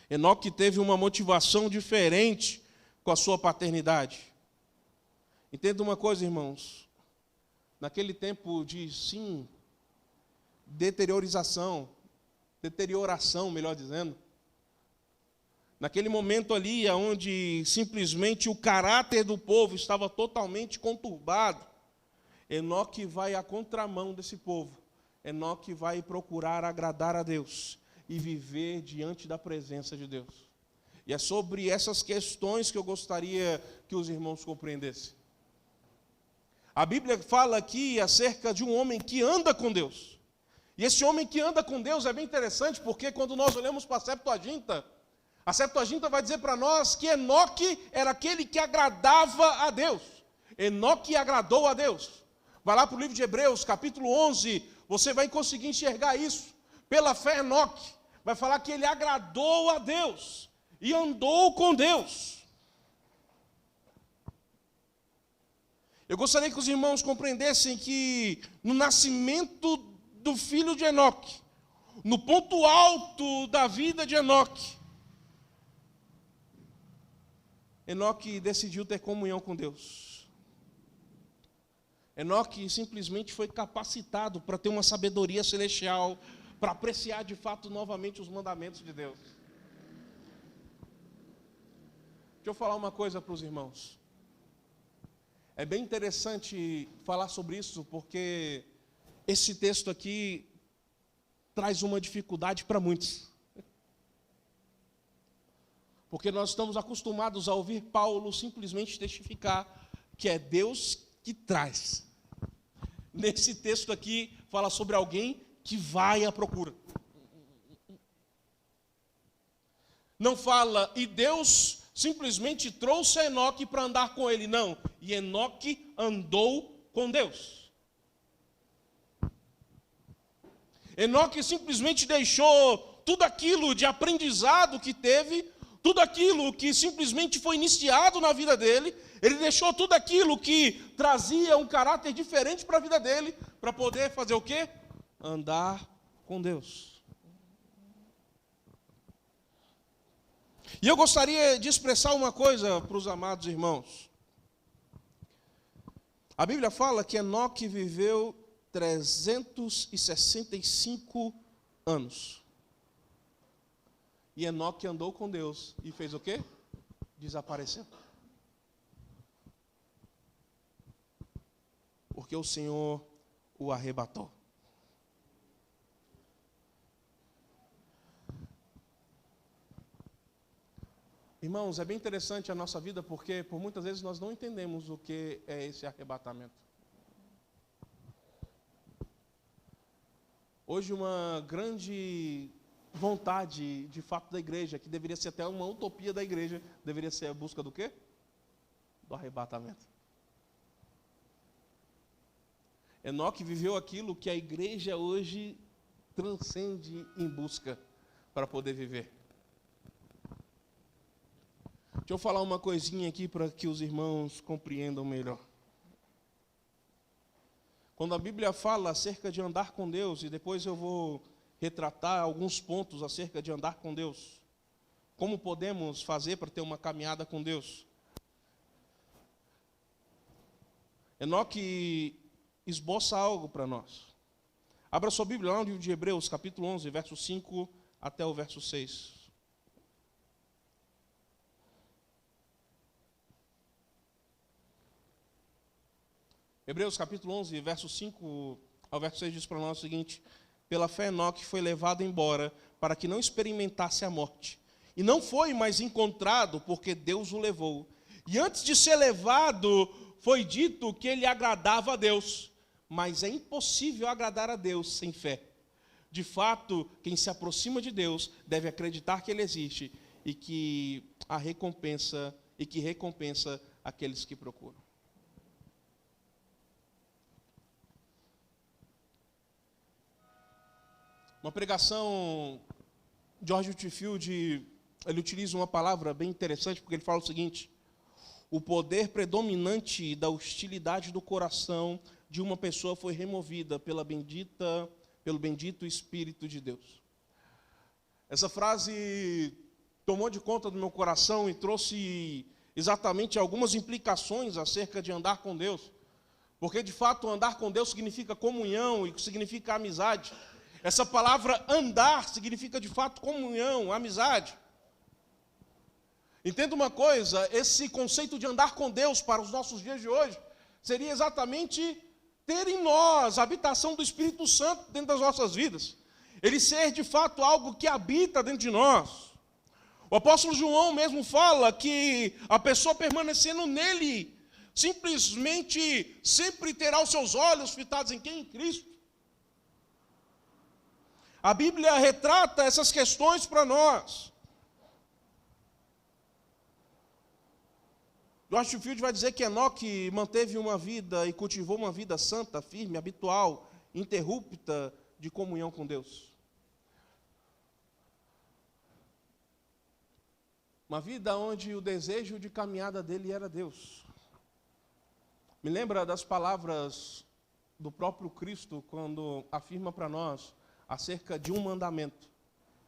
Enoque teve uma motivação diferente com a sua paternidade. Entenda uma coisa, irmãos. Naquele tempo de, sim, deterioração, melhor dizendo, naquele momento ali onde simplesmente o caráter do povo estava totalmente conturbado, Enoque vai à contramão desse povo. Enoque vai procurar agradar a Deus e viver diante da presença de Deus. E é sobre essas questões que eu gostaria que os irmãos compreendessem. A Bíblia fala aqui acerca de um homem que anda com Deus. E esse homem que anda com Deus é bem interessante, porque quando nós olhamos para a Septuaginta vai dizer para nós que Enoque era aquele que agradava a Deus. Enoque agradou a Deus. Vai lá para o livro de Hebreus, capítulo 11, você vai conseguir enxergar isso. Pela fé, Enoque vai falar que ele agradou a Deus e andou com Deus. Eu gostaria que os irmãos compreendessem que no nascimento do filho de Enoque, no ponto alto da vida de Enoque, Enoque decidiu ter comunhão com Deus. Enoque simplesmente foi capacitado para ter uma sabedoria celestial, para apreciar de fato novamente os mandamentos de Deus. Deixa eu falar uma coisa para os irmãos. É bem interessante falar sobre isso, porque esse texto aqui traz uma dificuldade para muitos. Porque nós estamos acostumados a ouvir Paulo simplesmente testificar que é Deus que traz. Nesse texto aqui fala sobre alguém que vai à procura. Não fala, e Deus simplesmente trouxe Enoque para andar com ele. Não, e Enoque andou com Deus. Enoque simplesmente deixou tudo aquilo de aprendizado que teve, tudo aquilo que simplesmente foi iniciado na vida dele, ele deixou tudo aquilo que trazia um caráter diferente para a vida dele, para poder fazer o quê? Andar com Deus. E eu gostaria de expressar uma coisa para os amados irmãos. A Bíblia fala que Enoque viveu 365 anos. E Enoque andou com Deus e fez o quê? Desapareceu. Porque o Senhor o arrebatou. Irmãos, é bem interessante a nossa vida, porque por muitas vezes nós não entendemos o que é esse arrebatamento. Hoje uma grande vontade, de fato, da igreja, que deveria ser até uma utopia da igreja, deveria ser a busca do quê? Do arrebatamento. Enoque viveu aquilo que a igreja hoje transcende em busca para poder viver. Deixa eu falar uma coisinha aqui para que os irmãos compreendam melhor. Quando a Bíblia fala acerca de andar com Deus, e depois eu vou retratar alguns pontos acerca de andar com Deus, como podemos fazer para ter uma caminhada com Deus? Enoque esboça algo para nós. Abra sua Bíblia lá no livro de Hebreus, capítulo 11, verso 5 até o verso 6. Hebreus capítulo 11, verso 5 ao verso 6 diz para nós o seguinte: pela fé Enoque foi levado embora para que não experimentasse a morte. E não foi mais encontrado porque Deus o levou. E antes de ser levado, foi dito que ele agradava a Deus. Mas é impossível agradar a Deus sem fé. De fato, quem se aproxima de Deus deve acreditar que Ele existe e que recompensa aqueles que procuram. Uma pregação, George Whitefield, ele utiliza uma palavra bem interessante, porque ele fala o seguinte: o poder predominante da hostilidade do coração de uma pessoa foi removida pelo bendito Espírito de Deus. Essa frase tomou de conta do meu coração e trouxe exatamente algumas implicações acerca de andar com Deus. Porque, de fato, andar com Deus significa comunhão e significa amizade. Essa palavra andar significa, de fato, comunhão, amizade. Entenda uma coisa, esse conceito de andar com Deus para os nossos dias de hoje seria exatamente ter em nós a habitação do Espírito Santo dentro das nossas vidas. Ele ser, de fato, algo que habita dentro de nós. O apóstolo João mesmo fala que a pessoa permanecendo nele, simplesmente sempre terá os seus olhos fitados em quem? Em Cristo. A Bíblia retrata essas questões para nós. George Whitefield vai dizer que Enoque manteve uma vida e cultivou uma vida santa, firme, habitual, interrupta de comunhão com Deus. Uma vida onde o desejo de caminhada dele era Deus. Me lembra das palavras do próprio Cristo quando afirma para nós acerca de um mandamento,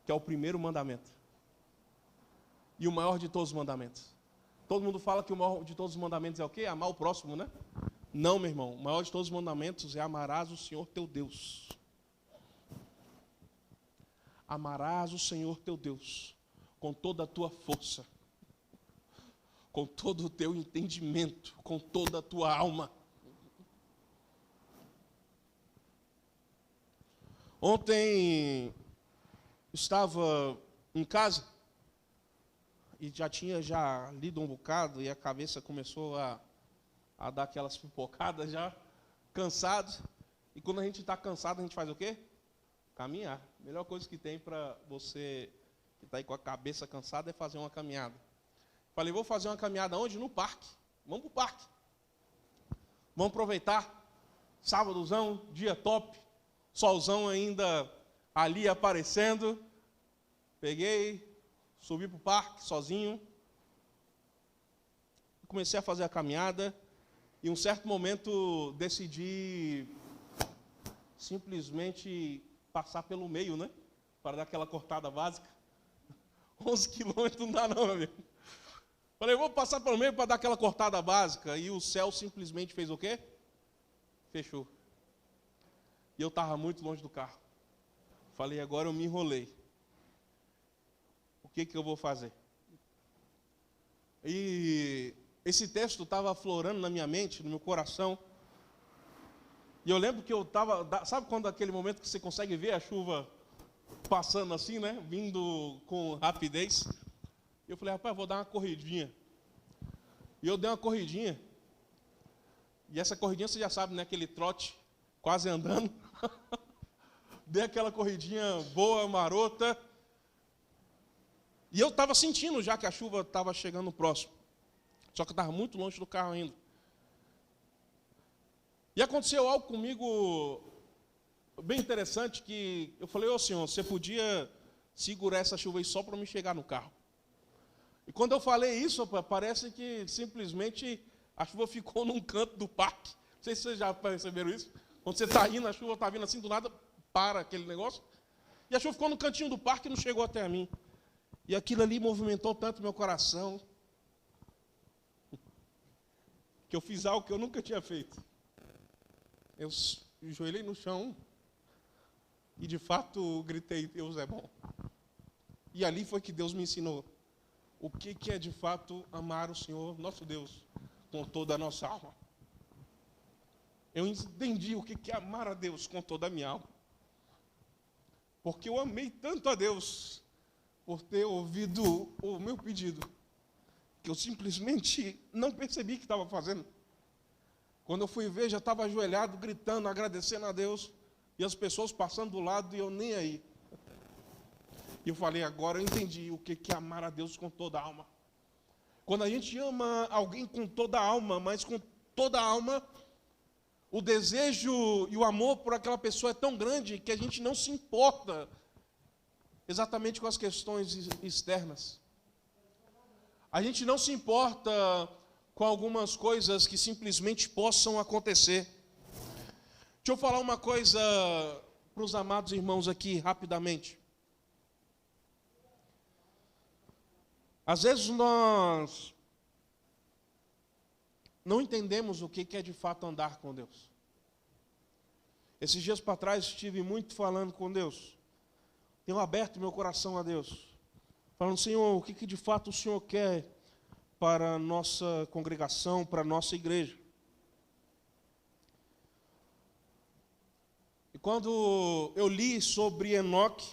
que é o primeiro mandamento. E o maior de todos os mandamentos. Todo mundo fala que o maior de todos os mandamentos é o quê? Amar o próximo, né? Não, meu irmão. O maior de todos os mandamentos é amarás o Senhor teu Deus. Amarás o Senhor teu Deus com toda a tua força, com todo o teu entendimento, com toda a tua alma. Ontem estava em casa e já tinha lido um bocado e a cabeça começou a dar aquelas pipocadas já, cansado. E quando a gente está cansado, a gente faz o quê? Caminhar. A melhor coisa que tem para você que está aí com a cabeça cansada é fazer uma caminhada. Falei, vou fazer uma caminhada onde? No parque. Vamos para o parque. Vamos aproveitar. Sábadozão, dia top. Solzão ainda ali aparecendo. Peguei, subi para o parque sozinho. Comecei a fazer a caminhada. E em um certo momento decidi simplesmente passar pelo meio, né? Para dar aquela cortada básica. 11 quilômetros não dá não, meu amigo. Falei, vou passar pelo meio para dar aquela cortada básica. E o céu simplesmente fez o quê? Fechou. E eu estava muito longe do carro. Falei, agora eu me enrolei. O que eu vou fazer? E esse texto estava aflorando na minha mente, no meu coração. E eu lembro que eu estava... Sabe quando aquele momento que você consegue ver a chuva passando assim, né? Vindo com rapidez. E eu falei, rapaz, vou dar uma corridinha. E eu dei uma corridinha. E essa corridinha, você já sabe, né? Aquele trote, quase andando. Dei aquela corridinha boa, marota. E eu estava sentindo já que a chuva estava chegando próximo. Só que eu estava muito longe do carro ainda. E aconteceu algo comigo bem interessante, que eu falei, ô Senhor, você podia segurar essa chuva aí só para me chegar no carro. E quando eu falei isso, parece que simplesmente a chuva ficou num canto do parque. Não sei se vocês já perceberam isso. Quando você está indo, a chuva está vindo assim, do nada, para aquele negócio. E a chuva ficou no cantinho do parque e não chegou até a mim. E aquilo ali movimentou tanto meu coração, que eu fiz algo que eu nunca tinha feito. Eu ajoelhei no chão e, de fato, gritei, Deus é bom. E ali foi que Deus me ensinou o que é, de fato, amar o Senhor, nosso Deus, com toda a nossa alma. Eu entendi o que é amar a Deus com toda a minha alma. Porque eu amei tanto a Deus por ter ouvido o meu pedido, que eu simplesmente não percebi que estava fazendo. Quando eu fui ver, já estava ajoelhado, gritando, agradecendo a Deus, e as pessoas passando do lado e eu nem aí. E eu falei, agora eu entendi o que é amar a Deus com toda a alma. Quando a gente ama alguém com toda a alma, mas com toda a alma, o desejo e o amor por aquela pessoa é tão grande que a gente não se importa exatamente com as questões externas. A gente não se importa com algumas coisas que simplesmente possam acontecer. Deixa eu falar uma coisa para os amados irmãos aqui, rapidamente. Às vezes nós não entendemos o que é de fato andar com Deus. Esses dias para trás estive muito falando com Deus. Tenho aberto meu coração a Deus. Falando, Senhor, o que de fato o Senhor quer para a nossa congregação, para a nossa igreja. E quando eu li sobre Enoque,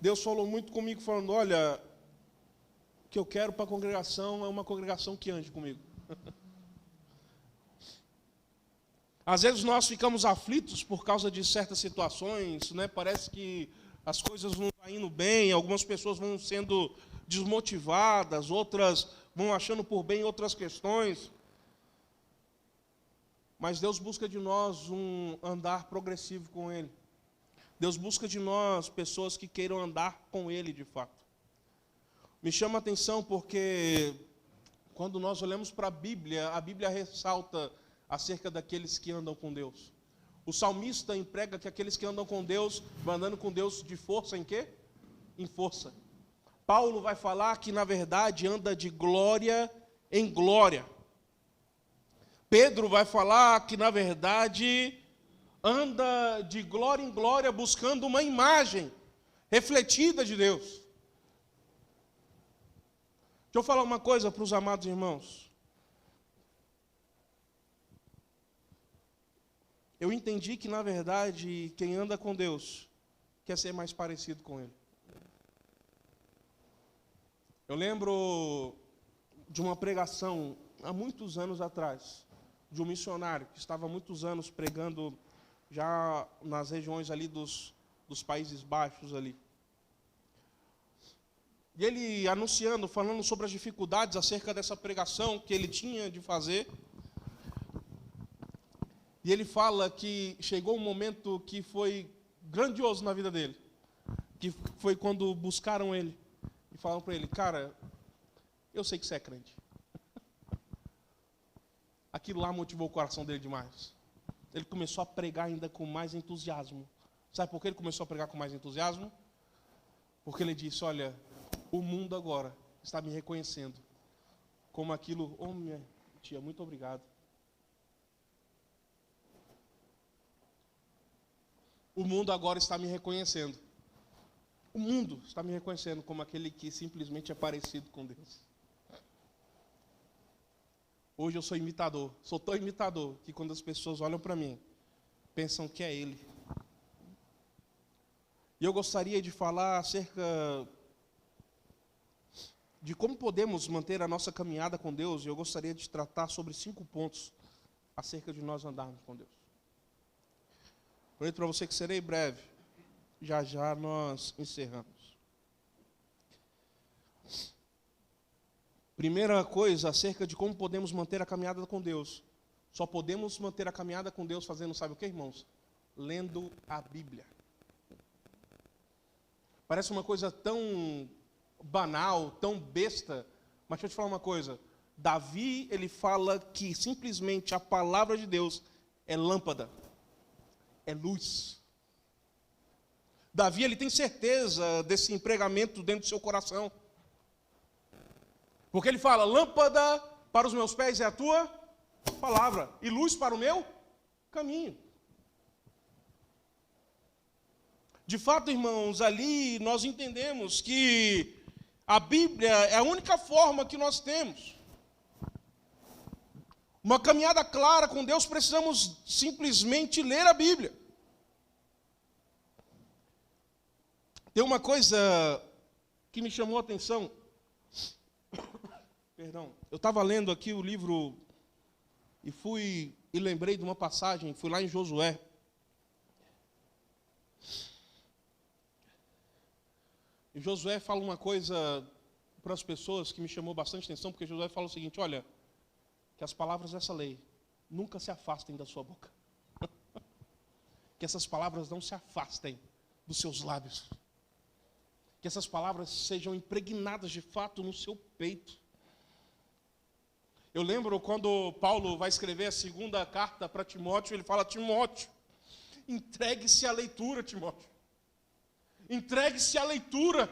Deus falou muito comigo, falando, olha, o que eu quero para a congregação é uma congregação que ande comigo. Às vezes nós ficamos aflitos por causa de certas situações, né? Parece que as coisas não estão indo bem, algumas pessoas vão sendo desmotivadas, outras vão achando por bem outras questões. Mas Deus busca de nós um andar progressivo com Ele. Deus busca de nós pessoas que queiram andar com Ele de fato. Me chama a atenção porque quando nós olhamos para a Bíblia ressalta acerca daqueles que andam com Deus. O salmista emprega que aqueles que andam com Deus, vão andando com Deus de força em quê? Em força. Paulo vai falar que, na verdade, anda de glória em glória. Pedro vai falar que, na verdade, anda de glória em glória buscando uma imagem refletida de Deus. Deixa eu falar uma coisa para os amados irmãos. Eu entendi que, na verdade, quem anda com Deus quer ser mais parecido com Ele. Eu lembro de uma pregação, há muitos anos atrás, de um missionário que estava há muitos anos pregando já nas regiões ali dos Países Baixos ali. E ele anunciando, falando sobre as dificuldades acerca dessa pregação que ele tinha de fazer. E ele fala que chegou um momento que foi grandioso na vida dele. Que foi quando buscaram ele e falaram para ele, cara, eu sei que você é crente. Aquilo lá motivou o coração dele demais. Ele começou a pregar ainda com mais entusiasmo. Sabe por que ele começou a pregar com mais entusiasmo? Porque ele disse, olha, o mundo agora está me reconhecendo como aquilo... Oh, minha tia, muito obrigado. O mundo agora está me reconhecendo. O mundo está me reconhecendo como aquele que simplesmente é parecido com Deus. Hoje eu sou imitador. Sou tão imitador que quando as pessoas olham para mim, pensam que é Ele. E eu gostaria de falar acerca de como podemos manter a nossa caminhada com Deus. E eu gostaria de tratar sobre 5 pontos acerca de nós andarmos com Deus. Prometo para você que serei breve. Já já nós encerramos. Primeira coisa acerca de como podemos manter a caminhada com Deus. Só podemos manter a caminhada com Deus fazendo, sabe o que, irmãos? Lendo a Bíblia. Parece uma coisa tão banal, tão besta, mas deixa eu te falar uma coisa. Davi, ele fala que simplesmente a palavra de Deus é lâmpada. É luz. Davi, ele tem certeza desse empregamento dentro do seu coração. Porque ele fala, lâmpada para os meus pés é a tua palavra, e luz para o meu caminho. De fato, irmãos, ali nós entendemos que a Bíblia é a única forma que nós temos. Uma caminhada clara com Deus, precisamos simplesmente ler a Bíblia. Tem uma coisa que me chamou a atenção. Eu estava lendo aqui o livro e lembrei de uma passagem, fui lá em Josué. E Josué fala uma coisa para as pessoas que me chamou bastante atenção, porque Josué fala o seguinte: olha, que as palavras dessa lei nunca se afastem da sua boca. Que essas palavras não se afastem dos seus lábios. Que essas palavras sejam impregnadas de fato no seu peito. Eu lembro quando Paulo vai escrever a segunda carta para Timóteo, ele fala: Timóteo, entregue-se à leitura, Timóteo. Entregue-se à leitura.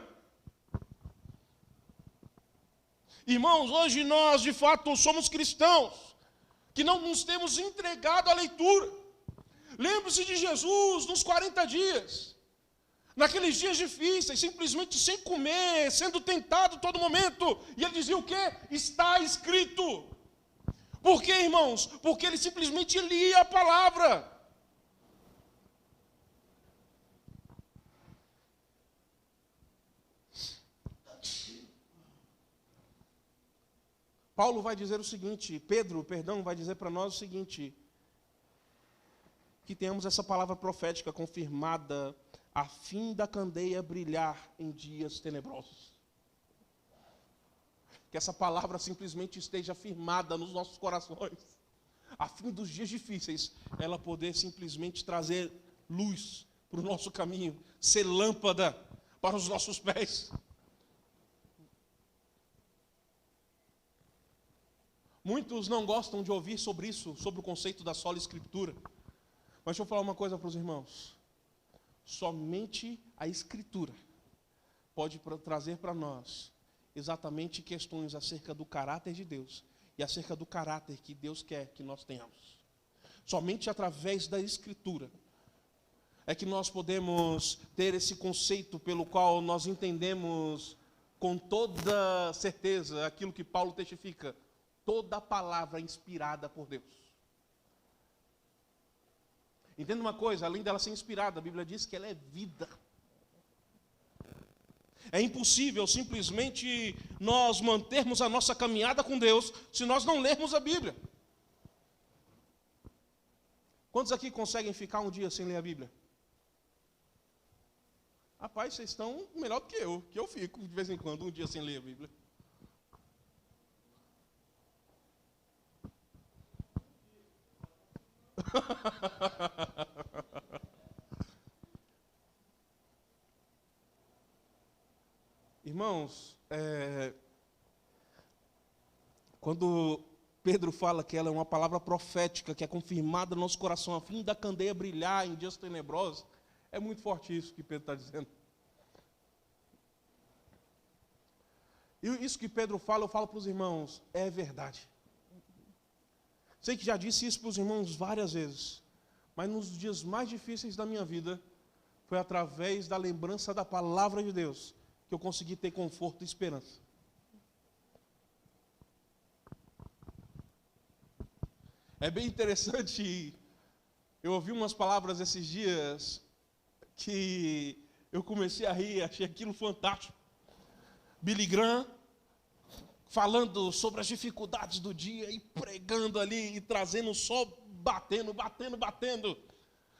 Irmãos, hoje nós de fato somos cristãos que não nos temos entregado à leitura. Lembre-se de Jesus nos 40 dias. Naqueles dias difíceis, simplesmente sem comer, sendo tentado todo momento. E ele dizia o quê? Está escrito. Por quê, irmãos? Porque ele simplesmente lia a palavra. Paulo vai dizer o seguinte, Pedro, vai dizer para nós o seguinte: que tenhamos essa palavra profética confirmada, a fim da candeia brilhar em dias tenebrosos. Que essa palavra simplesmente esteja firmada nos nossos corações, a fim dos dias difíceis, ela poder simplesmente trazer luz para o nosso caminho, ser lâmpada para os nossos pés. Muitos não gostam de ouvir sobre isso, sobre o conceito da sola escritura. Mas deixa eu falar uma coisa para os irmãos. Somente a Escritura pode trazer para nós exatamente questões acerca do caráter de Deus e acerca do caráter que Deus quer que nós tenhamos. Somente através da Escritura é que nós podemos ter esse conceito pelo qual nós entendemos com toda certeza aquilo que Paulo testifica: toda palavra inspirada por Deus. Entenda uma coisa, além dela ser inspirada, a Bíblia diz que ela é vida. É impossível simplesmente nós mantermos a nossa caminhada com Deus se nós não lermos a Bíblia. Quantos aqui conseguem ficar um dia sem ler a Bíblia? Rapaz, vocês estão melhor do que eu fico de vez em quando um dia sem ler a Bíblia. Irmãos, quando Pedro fala que ela é uma palavra profética, que é confirmada no nosso coração, a fim da candeia brilhar em dias tenebrosos, é muito forte isso que Pedro está dizendo. E isso que Pedro fala, eu falo para os irmãos, é verdade. Sei que já disse isso para os irmãos várias vezes, mas nos dias mais difíceis da minha vida, foi através da lembrança da palavra de Deus que eu consegui ter conforto e esperança. É bem interessante, eu ouvi umas palavras esses dias que eu comecei a rir, achei aquilo fantástico. Billy Graham falando sobre as dificuldades do dia e pregando ali e trazendo só batendo.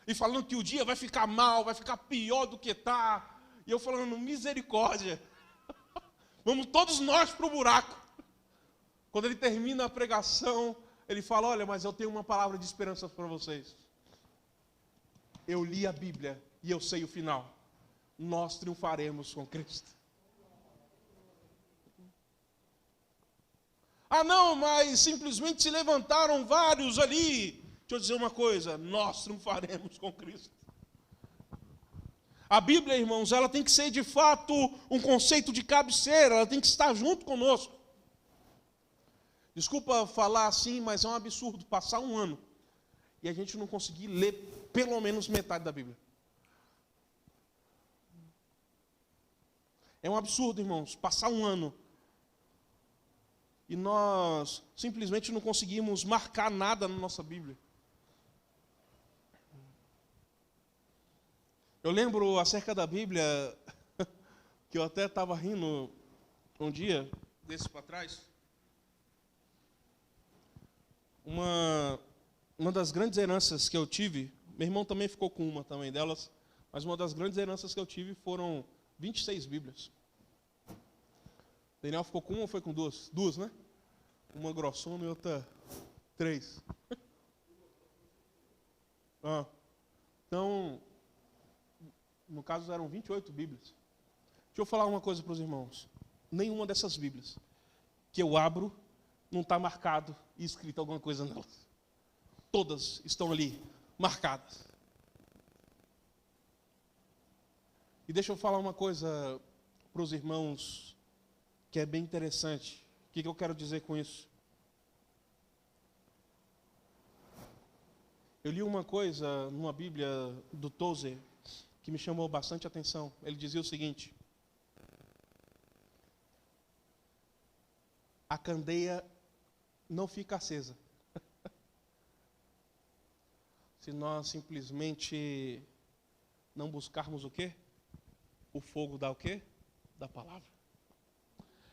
E falando que o dia vai ficar mal, vai ficar pior do que está. E eu falando, misericórdia. Vamos todos nós para o buraco. Quando ele termina a pregação, ele fala, olha, mas eu tenho uma palavra de esperança para vocês. Eu li a Bíblia e eu sei o final. Nós triunfaremos com Cristo. Ah não, mas simplesmente se levantaram vários ali. Deixa eu dizer uma coisa, nós triunfaremos com Cristo. A Bíblia, irmãos, ela tem que ser de fato um conceito de cabeceira, ela tem que estar junto conosco. Desculpa falar assim, mas é um absurdo passar um ano e a gente não conseguir ler pelo menos metade da Bíblia. É um absurdo, irmãos, passar um ano e nós simplesmente não conseguimos marcar nada na nossa Bíblia. Eu lembro acerca da Bíblia, que eu até estava rindo um dia, desse para trás. Uma das grandes heranças que eu tive, meu irmão também ficou com uma também delas, mas uma das grandes heranças que eu tive foram 26 Bíblias. Daniel ficou com uma ou foi com duas? Duas, né? Uma grossona e outra 3. Então, no caso eram 28 Bíblias. Deixa eu falar uma coisa para os irmãos. Nenhuma dessas Bíblias que eu abro não está marcado e escrito alguma coisa nelas. Todas estão ali marcadas. E deixa eu falar uma coisa para os irmãos que é bem interessante. O que eu quero dizer com isso? Eu li uma coisa numa Bíblia do Tozer que me chamou bastante atenção. Ele dizia o seguinte: a candeia não fica acesa se nós simplesmente não buscarmos o quê? O fogo da o quê? Da palavra.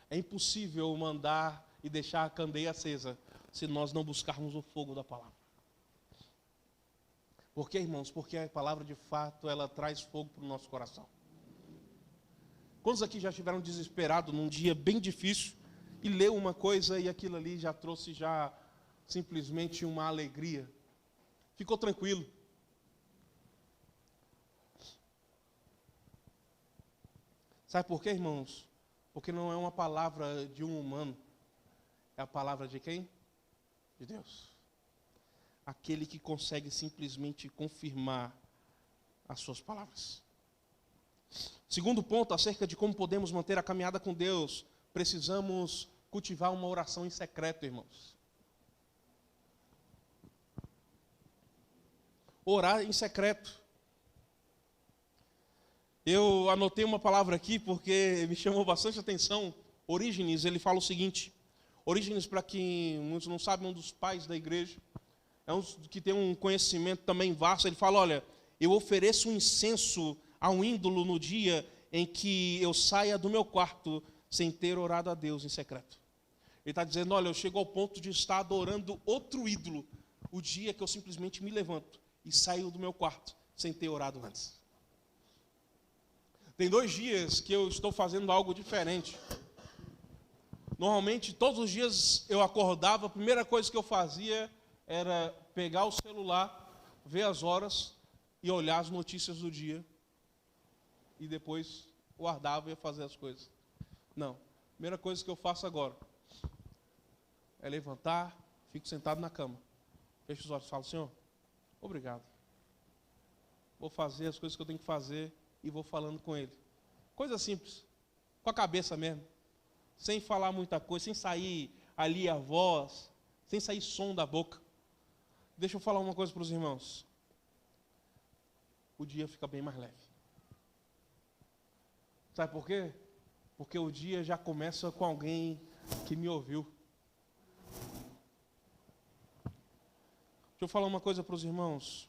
É impossível mandar e deixar a candeia acesa se nós não buscarmos o fogo da palavra. Por quê, irmãos? Porque a palavra, de fato, ela traz fogo para o nosso coração. Quantos aqui já estiveram desesperados num dia bem difícil e leu uma coisa e aquilo ali já trouxe simplesmente uma alegria? Ficou tranquilo. Sabe por quê, irmãos? Porque não é uma palavra de um humano. É a palavra de quem? De Deus. Aquele que consegue simplesmente confirmar as suas palavras. Segundo ponto, acerca de como podemos manter a caminhada com Deus, precisamos cultivar uma oração em secreto, irmãos. Orar em secreto. Eu anotei uma palavra aqui porque me chamou bastante atenção. Orígenes, ele fala o seguinte. Orígenes, para quem muitos não sabem, um dos pais da igreja, é um que tem um conhecimento também vasto. Ele fala, olha, eu ofereço um incenso a um ídolo no dia em que eu saia do meu quarto sem ter orado a Deus em secreto. Ele está dizendo, olha, eu chego ao ponto de estar adorando outro ídolo o dia que eu simplesmente me levanto e saio do meu quarto sem ter orado antes. Tem 2 dias que eu estou fazendo algo diferente. Normalmente, todos os dias eu acordava, a primeira coisa que eu fazia era pegar o celular, ver as horas e olhar as notícias do dia. E depois guardava e ia fazer as coisas. Não. A primeira coisa que eu faço agora é levantar, fico sentado na cama. Fecho os olhos e falo, Senhor, obrigado. Vou fazer as coisas que eu tenho que fazer e vou falando com Ele. Coisa simples. Com a cabeça mesmo. Sem falar muita coisa, sem sair ali a voz, sem sair som da boca. Deixa eu falar uma coisa para os irmãos. O dia fica bem mais leve. Sabe por quê? Porque o dia já começa com alguém que me ouviu. Deixa eu falar uma coisa para os irmãos.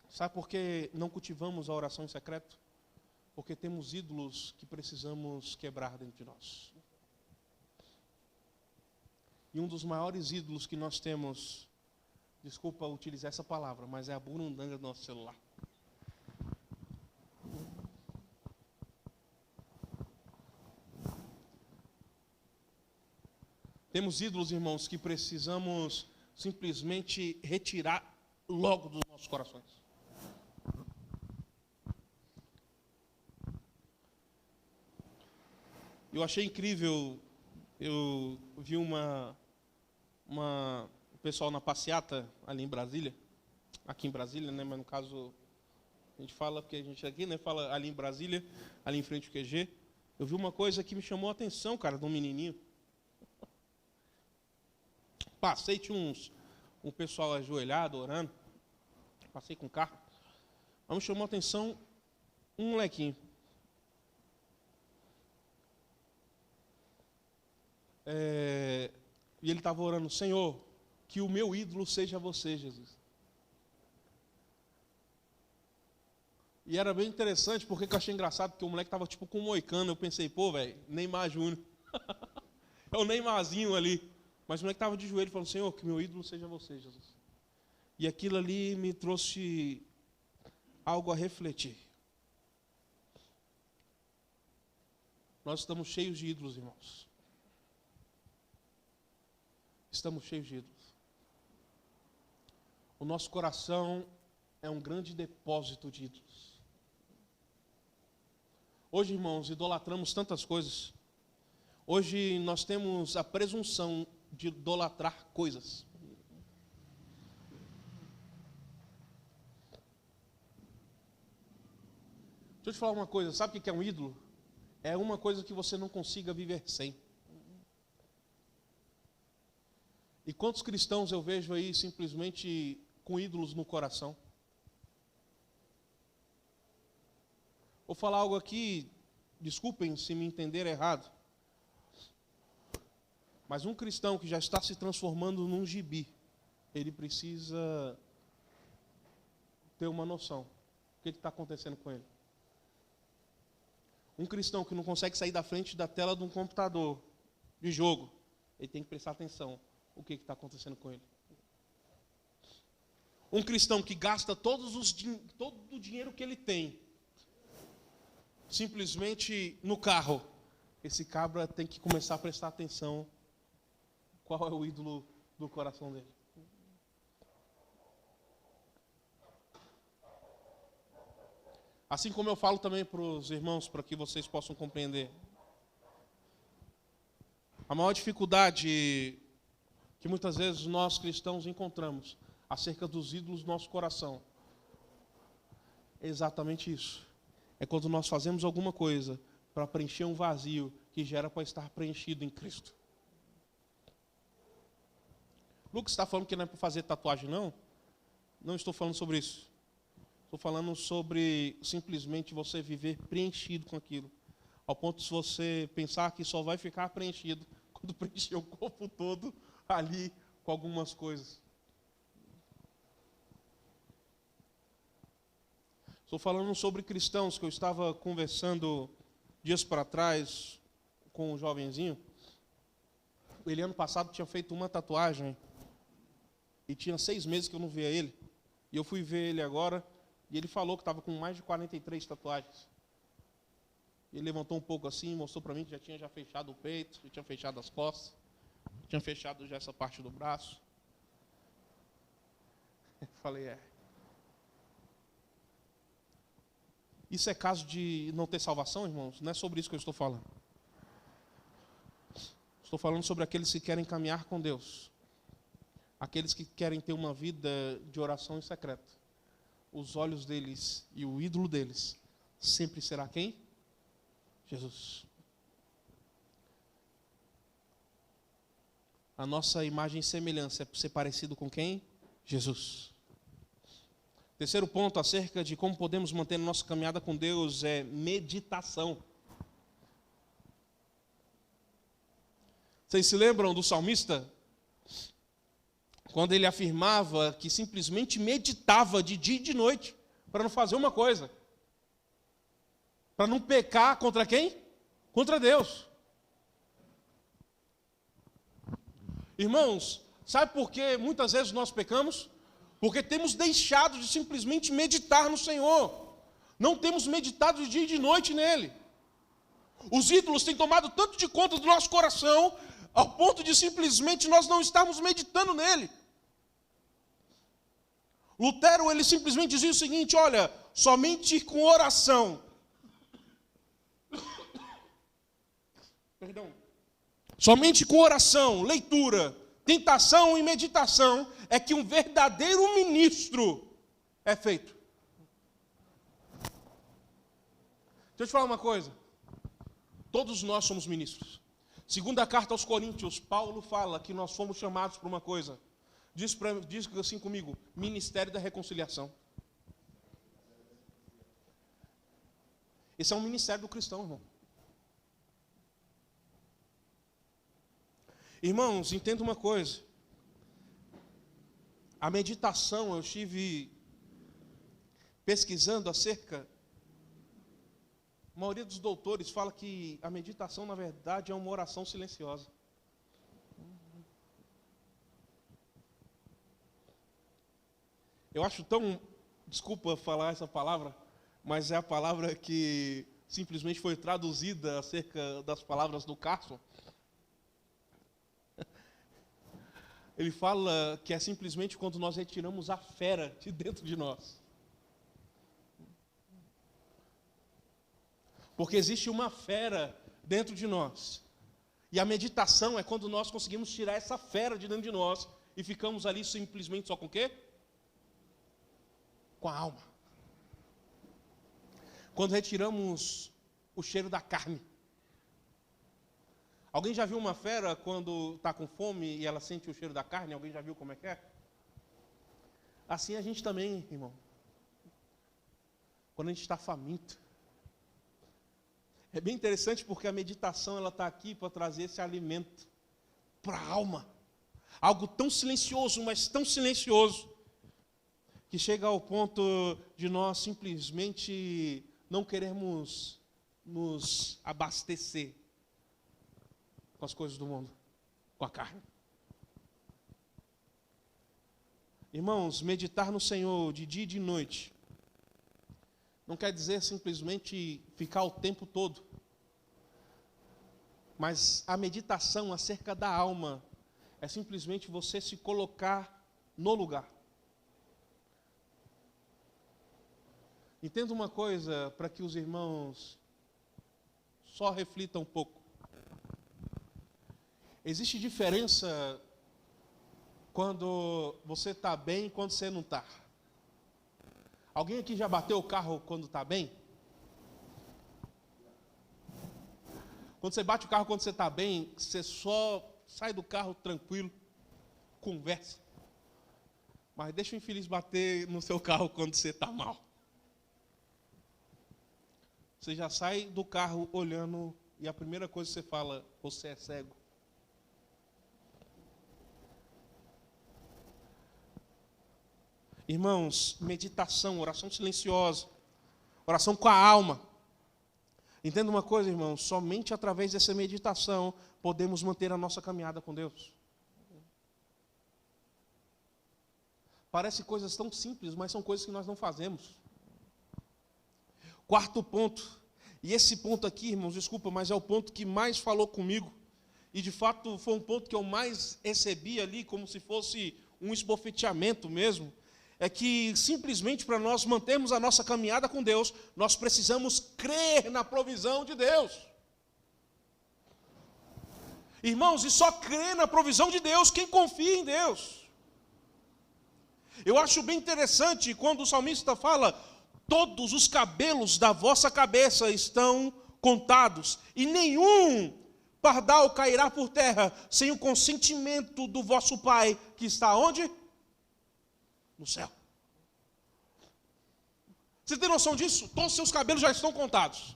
Sabe por que não cultivamos a oração em secreto? Porque temos ídolos que precisamos quebrar dentro de nós. E um dos maiores ídolos que nós temos, desculpa utilizar essa palavra, mas é a burundanga do nosso celular. Temos ídolos, irmãos, que precisamos simplesmente retirar logo dos nossos corações. Eu achei incrível, eu vi o pessoal na passeata ali em Brasília, aqui em Brasília, né, mas no caso a gente fala, porque a gente aqui, né, fala ali em Brasília, ali em frente ao QG. Eu vi uma coisa que me chamou a atenção, cara, de um menininho. Passei, tinha um pessoal ajoelhado, orando. Passei com o carro. Mas me chamou a atenção um molequinho. E ele estava orando, Senhor, que o meu ídolo seja você, Jesus. E era bem interessante, porque eu achei engraçado, porque o moleque estava tipo com um moicano. Eu pensei, pô, velho, Neymar Júnior. É o Neymarzinho ali. Mas o moleque estava de joelho falando, Senhor, que meu ídolo seja você, Jesus. E aquilo ali me trouxe algo a refletir. Nós estamos cheios de ídolos, irmãos. Estamos cheios de ídolos. O nosso coração é um grande depósito de ídolos. Hoje, irmãos, idolatramos tantas coisas. Hoje nós temos a presunção de idolatrar coisas. Deixa eu te falar uma coisa, sabe o que é um ídolo? É uma coisa que você não consiga viver sem. E quantos cristãos eu vejo aí simplesmente com ídolos no coração? Vou falar algo aqui, desculpem se me entender errado, mas um cristão que já está se transformando num gibi, ele precisa ter uma noção. O que está acontecendo com ele? Um cristão que não consegue sair da frente da tela de um computador de jogo, ele tem que prestar atenção. O que está acontecendo com ele? Um cristão que gasta todo o dinheiro que ele tem simplesmente no carro, esse cabra tem que começar a prestar atenção qual é o ídolo do coração dele. Assim como eu falo também para os irmãos, para que vocês possam compreender. A maior dificuldade que muitas vezes nós cristãos encontramos acerca dos ídolos do nosso coração é exatamente isso. É quando nós fazemos alguma coisa para preencher um vazio que já era para estar preenchido em Cristo. Lucas está falando que não é para fazer tatuagem, não? Não estou falando sobre isso. Estou falando sobre simplesmente você viver preenchido com aquilo. Ao ponto de você pensar que só vai ficar preenchido quando preencher o corpo todo ali com algumas coisas. Estou falando sobre cristãos que eu estava conversando dias para trás com um jovenzinho. Ele ano passado tinha feito uma tatuagem e tinha 6 meses que eu não via ele. E eu fui ver ele agora e ele falou que estava com mais de 43 tatuagens. Ele levantou um pouco assim, mostrou para mim que já tinha fechado o peito, já tinha fechado as costas, tinha fechado já essa parte do braço. Eu falei, Isso é caso de não ter salvação, irmãos? Não é sobre isso que eu estou falando. Estou falando sobre aqueles que querem caminhar com Deus. Aqueles que querem ter uma vida de oração em secreto. Os olhos deles e o ídolo deles sempre será quem? Jesus. A nossa imagem e semelhança é ser parecido com quem? Jesus. Terceiro ponto acerca de como podemos manter a nossa caminhada com Deus é meditação. Vocês se lembram do salmista? Quando ele afirmava que simplesmente meditava de dia e de noite para não fazer uma coisa. Para não pecar contra quem? Contra Deus. Irmãos, sabe por que muitas vezes nós pecamos? Porque temos deixado de simplesmente meditar no Senhor. Não temos meditado de dia e de noite nele. Os ídolos têm tomado tanto de conta do nosso coração, ao ponto de simplesmente nós não estarmos meditando nele. Lutero, ele simplesmente dizia o seguinte, olha, somente com oração. Somente com oração, leitura, tentação e meditação é que um verdadeiro ministro é feito. Deixa eu te falar uma coisa. Todos nós somos ministros. Segunda carta aos Coríntios, Paulo fala que nós fomos chamados para uma coisa. Diz assim comigo, ministério da reconciliação. Esse é um ministério do cristão, irmão. Irmãos, entenda uma coisa. A meditação, eu estive pesquisando acerca. A maioria dos doutores fala que a meditação, na verdade, é uma oração silenciosa. Eu acho tão, desculpa falar essa palavra, mas é a palavra que simplesmente foi traduzida acerca das palavras do Carson. Ele fala que é simplesmente quando nós retiramos a fera de dentro de nós. Porque existe uma fera dentro de nós. E a meditação é quando nós conseguimos tirar essa fera de dentro de nós e ficamos ali simplesmente só com o quê? Com a alma. Quando retiramos o cheiro da carne. Alguém já viu uma fera quando está com fome e ela sente o cheiro da carne? Alguém já viu como é que é? Assim a gente também, irmão. Quando a gente está faminto. É bem interessante porque a meditação ela está aqui para trazer esse alimento para a alma. Algo tão silencioso, mas tão silencioso, que chega ao ponto de nós simplesmente não queremos nos abastecer com as coisas do mundo, com a carne. Irmãos, meditar no Senhor de dia e de noite não quer dizer simplesmente ficar o tempo todo. Mas a meditação acerca da alma é simplesmente você se colocar no lugar. Entenda uma coisa para que os irmãos só reflitam um pouco. Existe diferença quando você está bem e quando você não está. Alguém aqui já bateu o carro quando está bem? Quando você bate o carro quando você está bem, você só sai do carro tranquilo, conversa. Mas deixa o infeliz bater no seu carro quando você está mal. Você já sai do carro olhando e a primeira coisa que você fala, você é cego. Irmãos, meditação, oração silenciosa, oração com a alma. Entenda uma coisa, irmãos, somente através dessa meditação podemos manter a nossa caminhada com Deus. Parece coisas tão simples, mas são coisas que nós não fazemos. Quarto ponto, e esse ponto aqui, irmãos, desculpa, mas é o ponto que mais falou comigo, e de fato foi um ponto que eu mais recebi ali, como se fosse um esbofeteamento mesmo, é que simplesmente para nós mantermos a nossa caminhada com Deus, nós precisamos crer na provisão de Deus. Irmãos, e só crer na provisão de Deus quem confia em Deus. Eu acho bem interessante quando o salmista fala, todos os cabelos da vossa cabeça estão contados, e nenhum pardal cairá por terra, sem o consentimento do vosso Pai, que está onde? No céu. Você tem noção disso? Todos os seus cabelos já estão contados.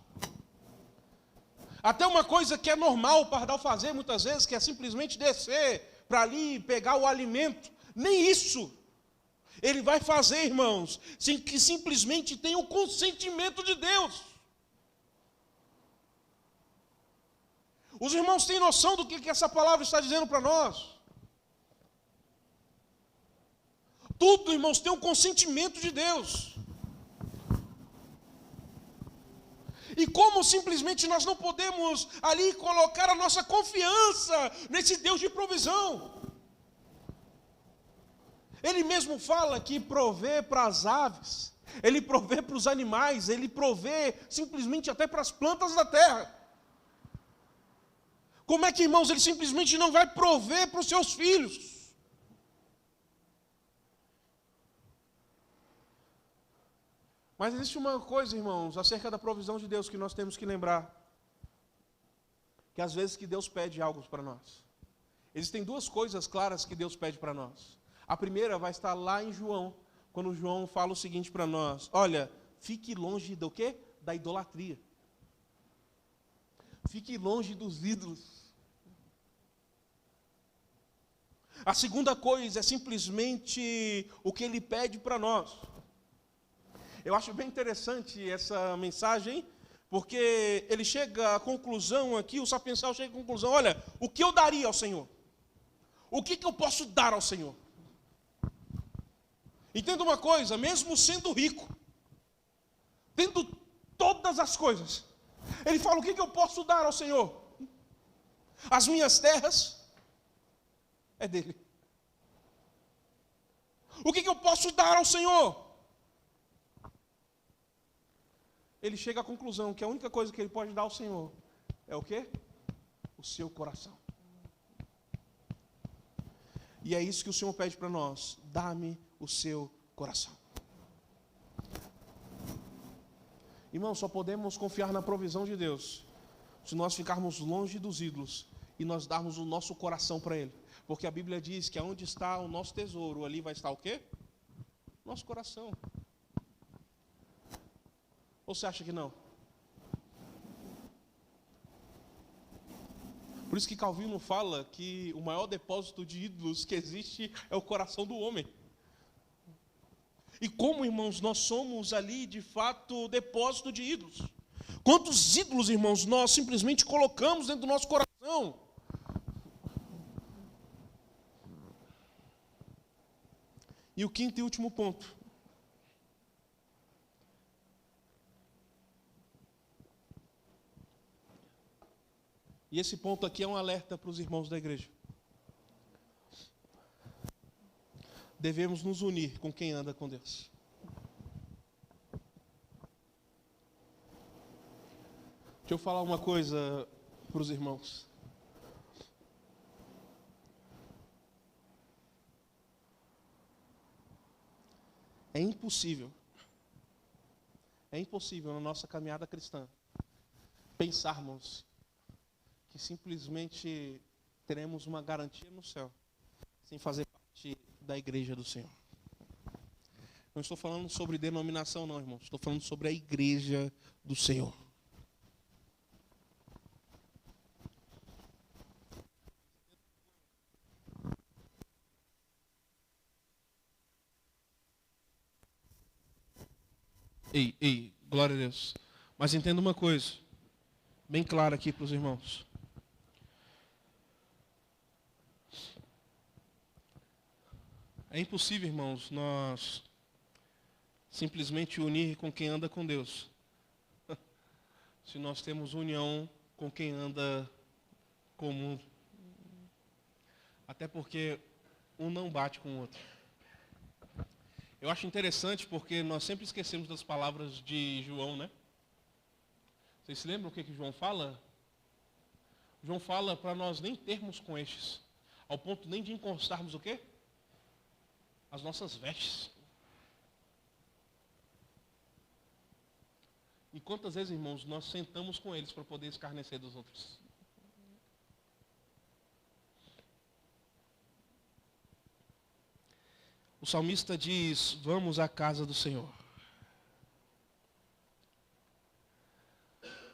Até uma coisa que é normal o pardal fazer muitas vezes, que é simplesmente descer para ali pegar o alimento. Nem isso ele vai fazer, irmãos, sem que simplesmente tenha o consentimento de Deus. Os irmãos têm noção do que essa palavra está dizendo para nós? Tudo, irmãos, tem o consentimento de Deus. E como simplesmente nós não podemos ali colocar a nossa confiança nesse Deus de provisão? Ele mesmo fala que provê para as aves, Ele provê para os animais, Ele provê simplesmente até para as plantas da terra. Como é que, irmãos, Ele simplesmente não vai prover para os seus filhos? Mas existe uma coisa, irmãos, acerca da provisão de Deus que nós temos que lembrar. Que às vezes que Deus pede algo para nós. Existem duas coisas claras que Deus pede para nós. A primeira vai estar lá em João, quando João fala o seguinte para nós. Olha, fique longe do quê? Da idolatria. Fique longe dos ídolos. A segunda coisa é simplesmente o que Ele pede para nós. Eu acho bem interessante essa mensagem, porque ele chega à conclusão aqui, o sapiencial chega à conclusão, olha, o que eu daria ao Senhor? O que eu posso dar ao Senhor? Entenda uma coisa, mesmo sendo rico, tendo todas as coisas, ele fala: o que eu posso dar ao Senhor? As minhas terras é dele. O que eu posso dar ao Senhor? Ele chega à conclusão que a única coisa que ele pode dar ao Senhor é o quê? O seu coração. E é isso que o Senhor pede para nós: dá-me o seu coração. Irmão, só podemos confiar na provisão de Deus se nós ficarmos longe dos ídolos e nós darmos o nosso coração para Ele. Porque a Bíblia diz que aonde está o nosso tesouro, ali vai estar o quê? Nosso coração. Ou você acha que não? Por isso que Calvino fala que o maior depósito de ídolos que existe é o coração do homem. E como, irmãos, nós somos ali, de fato, depósito de ídolos. Quantos ídolos, irmãos, nós simplesmente colocamos dentro do nosso coração? E o quinto e último ponto. E esse ponto aqui é um alerta para os irmãos da igreja. Devemos nos unir com quem anda com Deus. Deixa eu falar uma coisa para os irmãos. É impossível na nossa caminhada cristã pensarmos que simplesmente teremos uma garantia no céu sem fazer parte da igreja do Senhor. Não estou falando sobre denominação não, irmãos. Estou falando sobre a igreja do Senhor. Ei, glória a Deus. Mas entenda uma coisa, bem clara aqui para os irmãos. É impossível, irmãos, nós simplesmente unir com quem anda com Deus, se nós temos união com quem anda com o mundo. Até porque um não bate com o outro. Eu acho interessante porque nós sempre esquecemos das palavras de João, né? Vocês se lembram o que João fala? João fala para nós nem termos com estes, ao ponto nem de encostarmos o quê? As nossas vestes. E quantas vezes, irmãos, nós sentamos com eles para poder escarnecer dos outros? O salmista diz: vamos à casa do Senhor.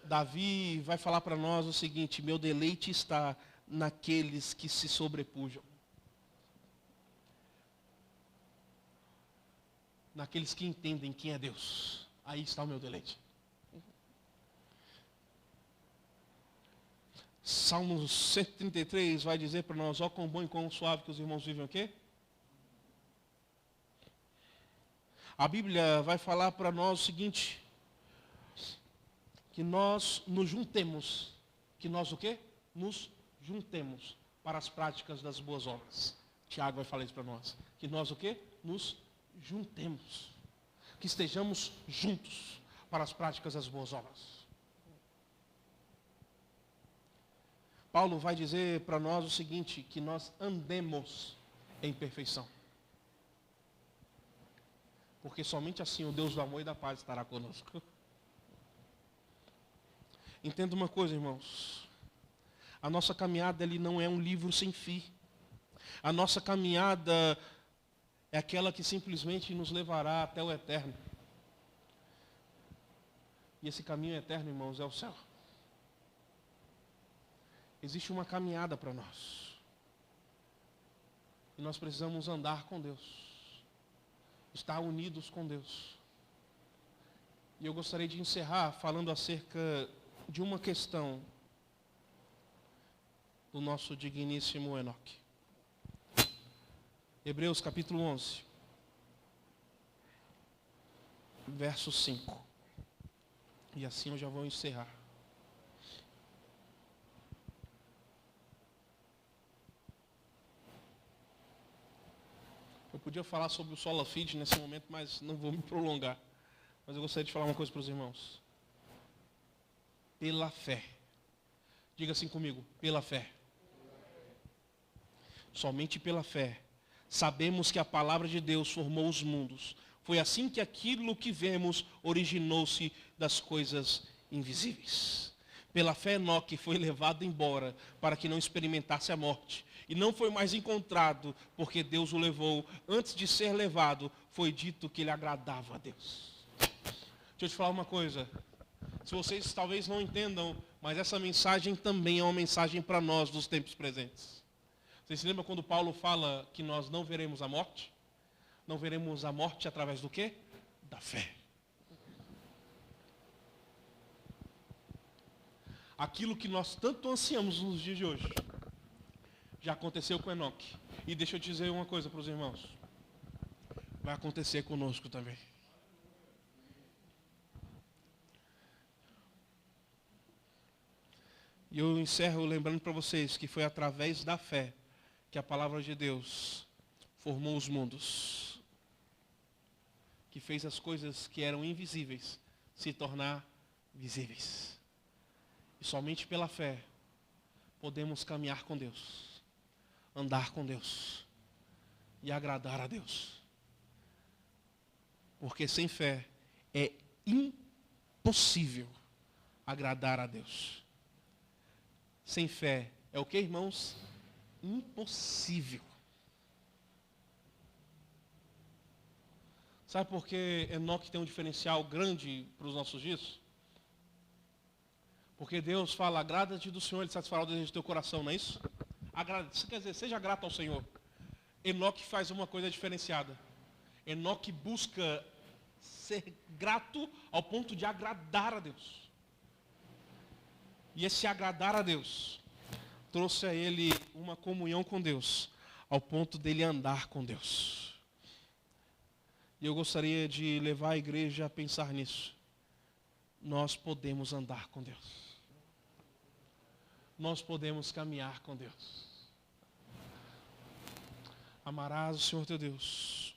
Davi vai falar para nós o seguinte: meu deleite está naqueles que se sobrepujam. Naqueles que entendem quem é Deus. Aí está o meu deleite. Salmo 133 vai dizer para nós: ó quão bom e quão suave que os irmãos vivem o quê? A Bíblia vai falar para nós o seguinte: que nós nos juntemos. Que nós o quê? Nos juntemos para as práticas das boas obras. Tiago vai falar isso para nós. Que nós o quê? Nos juntemos. Que estejamos juntos para as práticas das boas obras. Paulo vai dizer para nós o seguinte: que nós andemos em perfeição. Porque somente assim o Deus do amor e da paz estará conosco. Entenda uma coisa, irmãos. A nossa caminhada ali não é um livro sem fim. A nossa caminhada é aquela que simplesmente nos levará até o eterno. E esse caminho eterno, irmãos, é o céu. Existe uma caminhada para nós. E nós precisamos andar com Deus. Estar unidos com Deus. E eu gostaria de encerrar falando acerca de uma questão do nosso digníssimo Enoque. Hebreus capítulo 11. verso 5. E assim eu já vou encerrar. Eu podia falar sobre o Sola Fide nesse momento, mas não vou me prolongar. Mas eu gostaria de falar uma coisa para os irmãos. Pela fé. Diga assim comigo, pela fé. Somente pela fé. Sabemos que a palavra de Deus formou os mundos. Foi assim que aquilo que vemos originou-se das coisas invisíveis. Pela fé, Enoque foi levado embora para que não experimentasse a morte. E não foi mais encontrado, porque Deus o levou. Antes de ser levado, foi dito que ele agradava a Deus. Deixa eu te falar uma coisa. Se vocês talvez não entendam, mas essa mensagem também é uma mensagem para nós dos tempos presentes. Vocês se lembram quando Paulo fala que nós não veremos a morte? Não veremos a morte através do quê? Da fé. Aquilo que nós tanto ansiamos nos dias de hoje, já aconteceu com Enoque. E deixa eu te dizer uma coisa para os irmãos. Vai acontecer conosco também. E eu encerro lembrando para vocês que foi através da fé que a palavra de Deus formou os mundos. Que fez as coisas que eram invisíveis se tornar visíveis. E somente pela fé podemos caminhar com Deus, andar com Deus e agradar a Deus. Porque sem fé é impossível agradar a Deus. Sem fé é o que, irmãos? Impossível. Sabe por que Enoque tem um diferencial grande para os nossos dias? Porque Deus fala, agrada-te do Senhor, Ele satisfará o desejo do teu coração, não é isso? Isso quer dizer, seja grato ao Senhor. Enoque faz uma coisa diferenciada. Enoque busca ser grato ao ponto de agradar a Deus. E esse agradar a Deus trouxe a ele uma comunhão com Deus, ao ponto dele andar com Deus. E eu gostaria de levar a igreja a pensar nisso. Nós podemos andar com Deus. Nós podemos caminhar com Deus. Amarás o Senhor teu Deus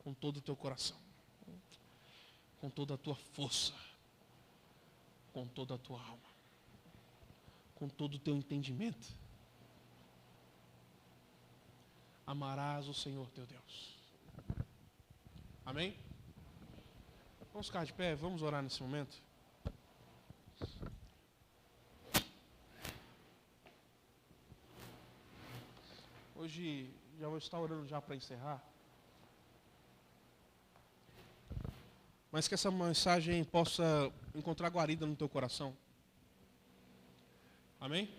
com todo o teu coração, com toda a tua força, com toda a tua alma, com todo o teu entendimento. Amarás o Senhor teu Deus. Amém? Vamos ficar de pé, vamos orar nesse momento. Hoje já vou estar orando já para encerrar. Mas que essa mensagem possa encontrar guarida no teu coração. Amém?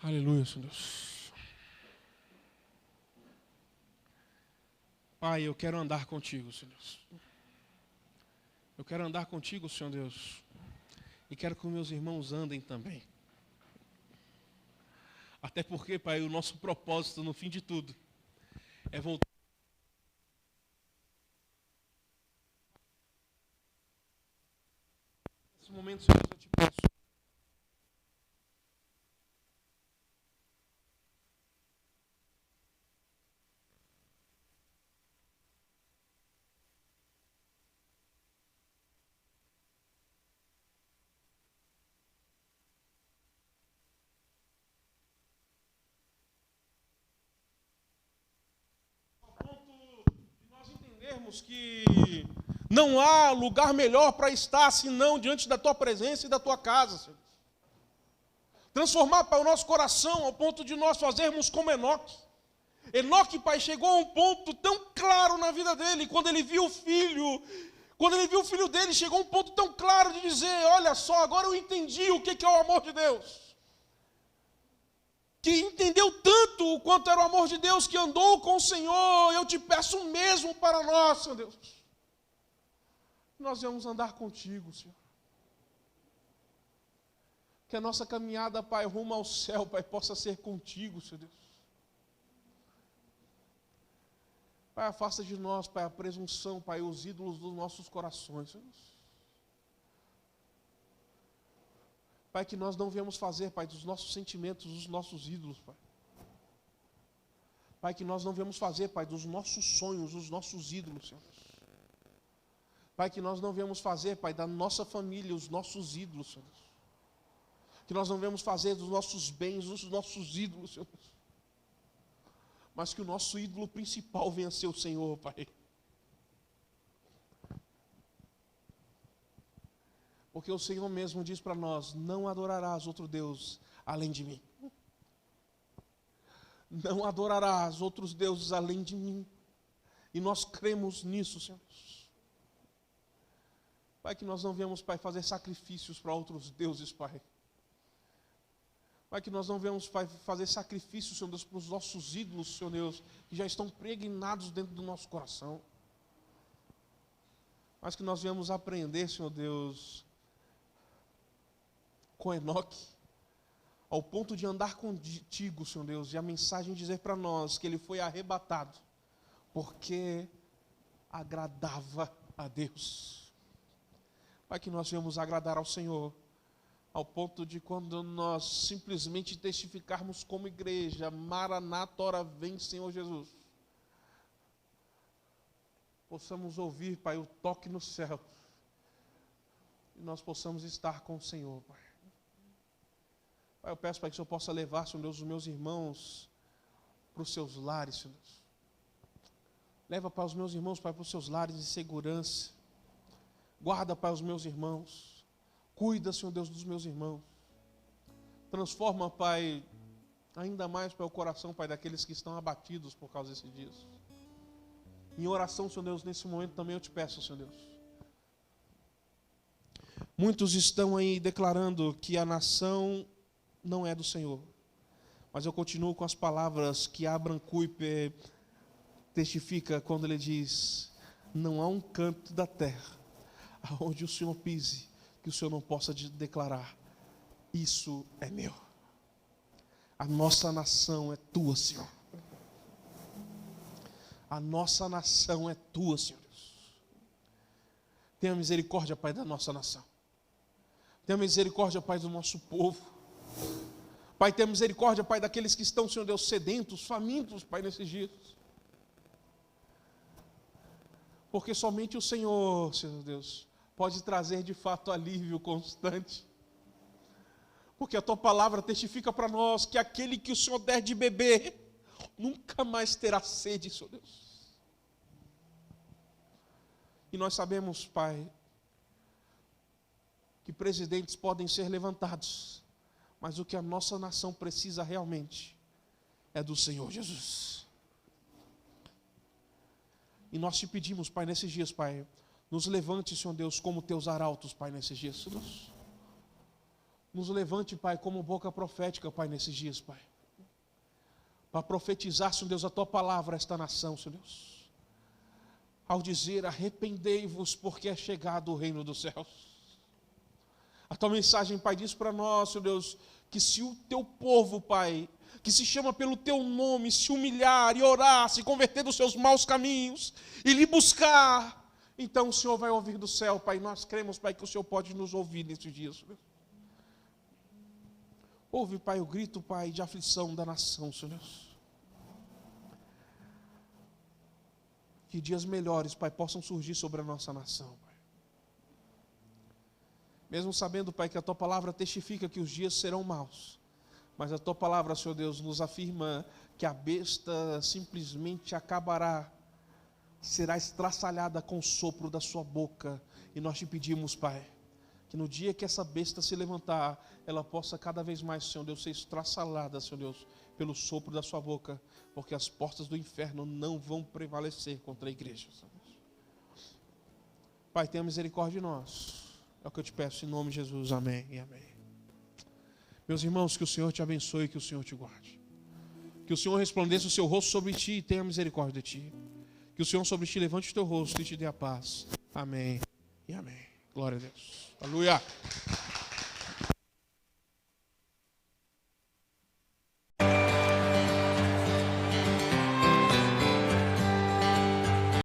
Aleluia, Senhor Deus. Pai, eu quero andar contigo, Senhor Deus. Eu quero andar contigo, Senhor Deus. E quero que os meus irmãos andem também. Até porque, Pai, o nosso propósito no fim de tudo é voltar. Nesse momento, Senhor, eu te peço. Que não há lugar melhor para estar senão diante da tua presença e da tua casa, Senhor. Transformar, Pai, o nosso coração ao ponto de nós fazermos como Enoque. Enoque, Pai, chegou a um ponto tão claro na vida dele, quando ele viu o filho dele, chegou a um ponto tão claro de dizer, olha só, agora eu entendi o que é o amor de Deus. Que entendeu tanto o quanto era o amor de Deus, que andou com o Senhor. Eu te peço o mesmo para nós, Senhor Deus. Nós vamos andar contigo, Senhor. Que a nossa caminhada, Pai, rumo ao céu, Pai, possa ser contigo, Senhor Deus. Pai, afasta de nós, Pai, a presunção, Pai, os ídolos dos nossos corações, Senhor. Pai, que nós não viemos fazer, Pai, dos nossos sentimentos, os nossos ídolos, Pai. Pai, que nós não viemos fazer, Pai, dos nossos sonhos, os nossos ídolos, Senhor. Pai, que nós não viemos fazer, Pai, da nossa família, os nossos ídolos, Senhor. Que nós não viemos fazer dos nossos bens, os nossos ídolos, Senhor. Mas que o nosso ídolo principal venha a ser o Senhor, Pai. Porque o Senhor mesmo diz para nós: não adorarás outro Deus além de mim. Não adorarás outros deuses além de mim. E nós cremos nisso, Senhor. Pai, que nós não viemos, Pai, fazer sacrifícios para outros deuses, Pai. Pai, que nós não viemos, Pai, fazer sacrifícios, Senhor Deus, para os nossos ídolos, Senhor Deus, que já estão pregnados dentro do nosso coração. Mas que nós viemos aprender, Senhor Deus, com Enoque, ao ponto de andar contigo, Senhor Deus, e a mensagem dizer para nós que ele foi arrebatado, porque agradava a Deus. Pai, que nós viemos agradar ao Senhor, ao ponto de quando nós simplesmente testificarmos como igreja: Maranata, ora vem, Senhor Jesus, possamos ouvir, Pai, o toque no céu, e nós possamos estar com o Senhor, Pai. Pai, eu peço, Pai, que o Senhor possa levar, Senhor Deus, os meus irmãos para os seus lares, Senhor Deus. Leva, Pai, os meus irmãos, Pai, para os seus lares de segurança. Guarda, Pai, os meus irmãos. Cuida, Senhor Deus, dos meus irmãos. Transforma, Pai, ainda mais, Pai, o coração, Pai, daqueles que estão abatidos por causa desses dias. Em oração, Senhor Deus, nesse momento também eu te peço, Senhor Deus. Muitos estão aí declarando que a nação não é do Senhor. Mas eu continuo com as palavras que Abraham Kuyper testifica quando ele diz: não há um canto da terra aonde o Senhor pise que o Senhor não possa declarar: isso é meu. A nossa nação é tua, Senhor. A nossa nação é tua, Senhor Deus. Tenha misericórdia, Pai, da nossa nação. Tenha misericórdia, Pai, do nosso povo. Pai, tenha misericórdia, Pai, daqueles que estão, Senhor Deus, sedentos, famintos, Pai, nesses dias. Porque somente o Senhor, Senhor Deus, pode trazer de fato alívio constante. Porque a tua palavra testifica para nós que aquele que o Senhor der de beber nunca mais terá sede, Senhor Deus. E nós sabemos, Pai, que presidentes podem ser levantados, mas o que a nossa nação precisa realmente é do Senhor Jesus. E nós te pedimos, Pai, nesses dias, Pai, nos levante, Senhor Deus, como teus arautos, Pai, nesses dias, Senhor Deus. Nos levante, Pai, como boca profética, Pai, nesses dias, Pai. Para profetizar, Senhor Deus, a tua palavra a esta nação, Senhor Deus. Ao dizer: arrependei-vos, porque é chegado o reino dos céus. A tua mensagem, Pai, diz para nós, Senhor Deus, que se o teu povo, Pai, que se chama pelo teu nome, se humilhar e orar, se converter dos seus maus caminhos e lhe buscar, então o Senhor vai ouvir do céu, Pai. Nós cremos, Pai, que o Senhor pode nos ouvir nesses dias, Senhor. Ouve, Pai, o grito, Pai, de aflição da nação, Senhor Deus. Que dias melhores, Pai, possam surgir sobre a nossa nação, Pai. Mesmo sabendo, Pai, que a tua palavra testifica que os dias serão maus, mas a tua palavra, Senhor Deus, nos afirma que a besta simplesmente acabará, será estraçalhada com o sopro da sua boca. E nós te pedimos, Pai, que no dia que essa besta se levantar, ela possa cada vez mais, Senhor Deus, ser estraçalada, Senhor Deus, pelo sopro da sua boca, porque as portas do inferno não vão prevalecer contra a igreja, Senhor Deus. Pai, tenha misericórdia de nós. É o que eu te peço em nome de Jesus. Amém e amém. Meus irmãos, que o Senhor te abençoe e que o Senhor te guarde. Que o Senhor resplandeça o seu rosto sobre ti e tenha misericórdia de ti. Que o Senhor sobre ti levante o teu rosto e te dê a paz. Amém e amém. Glória a Deus. Aleluia.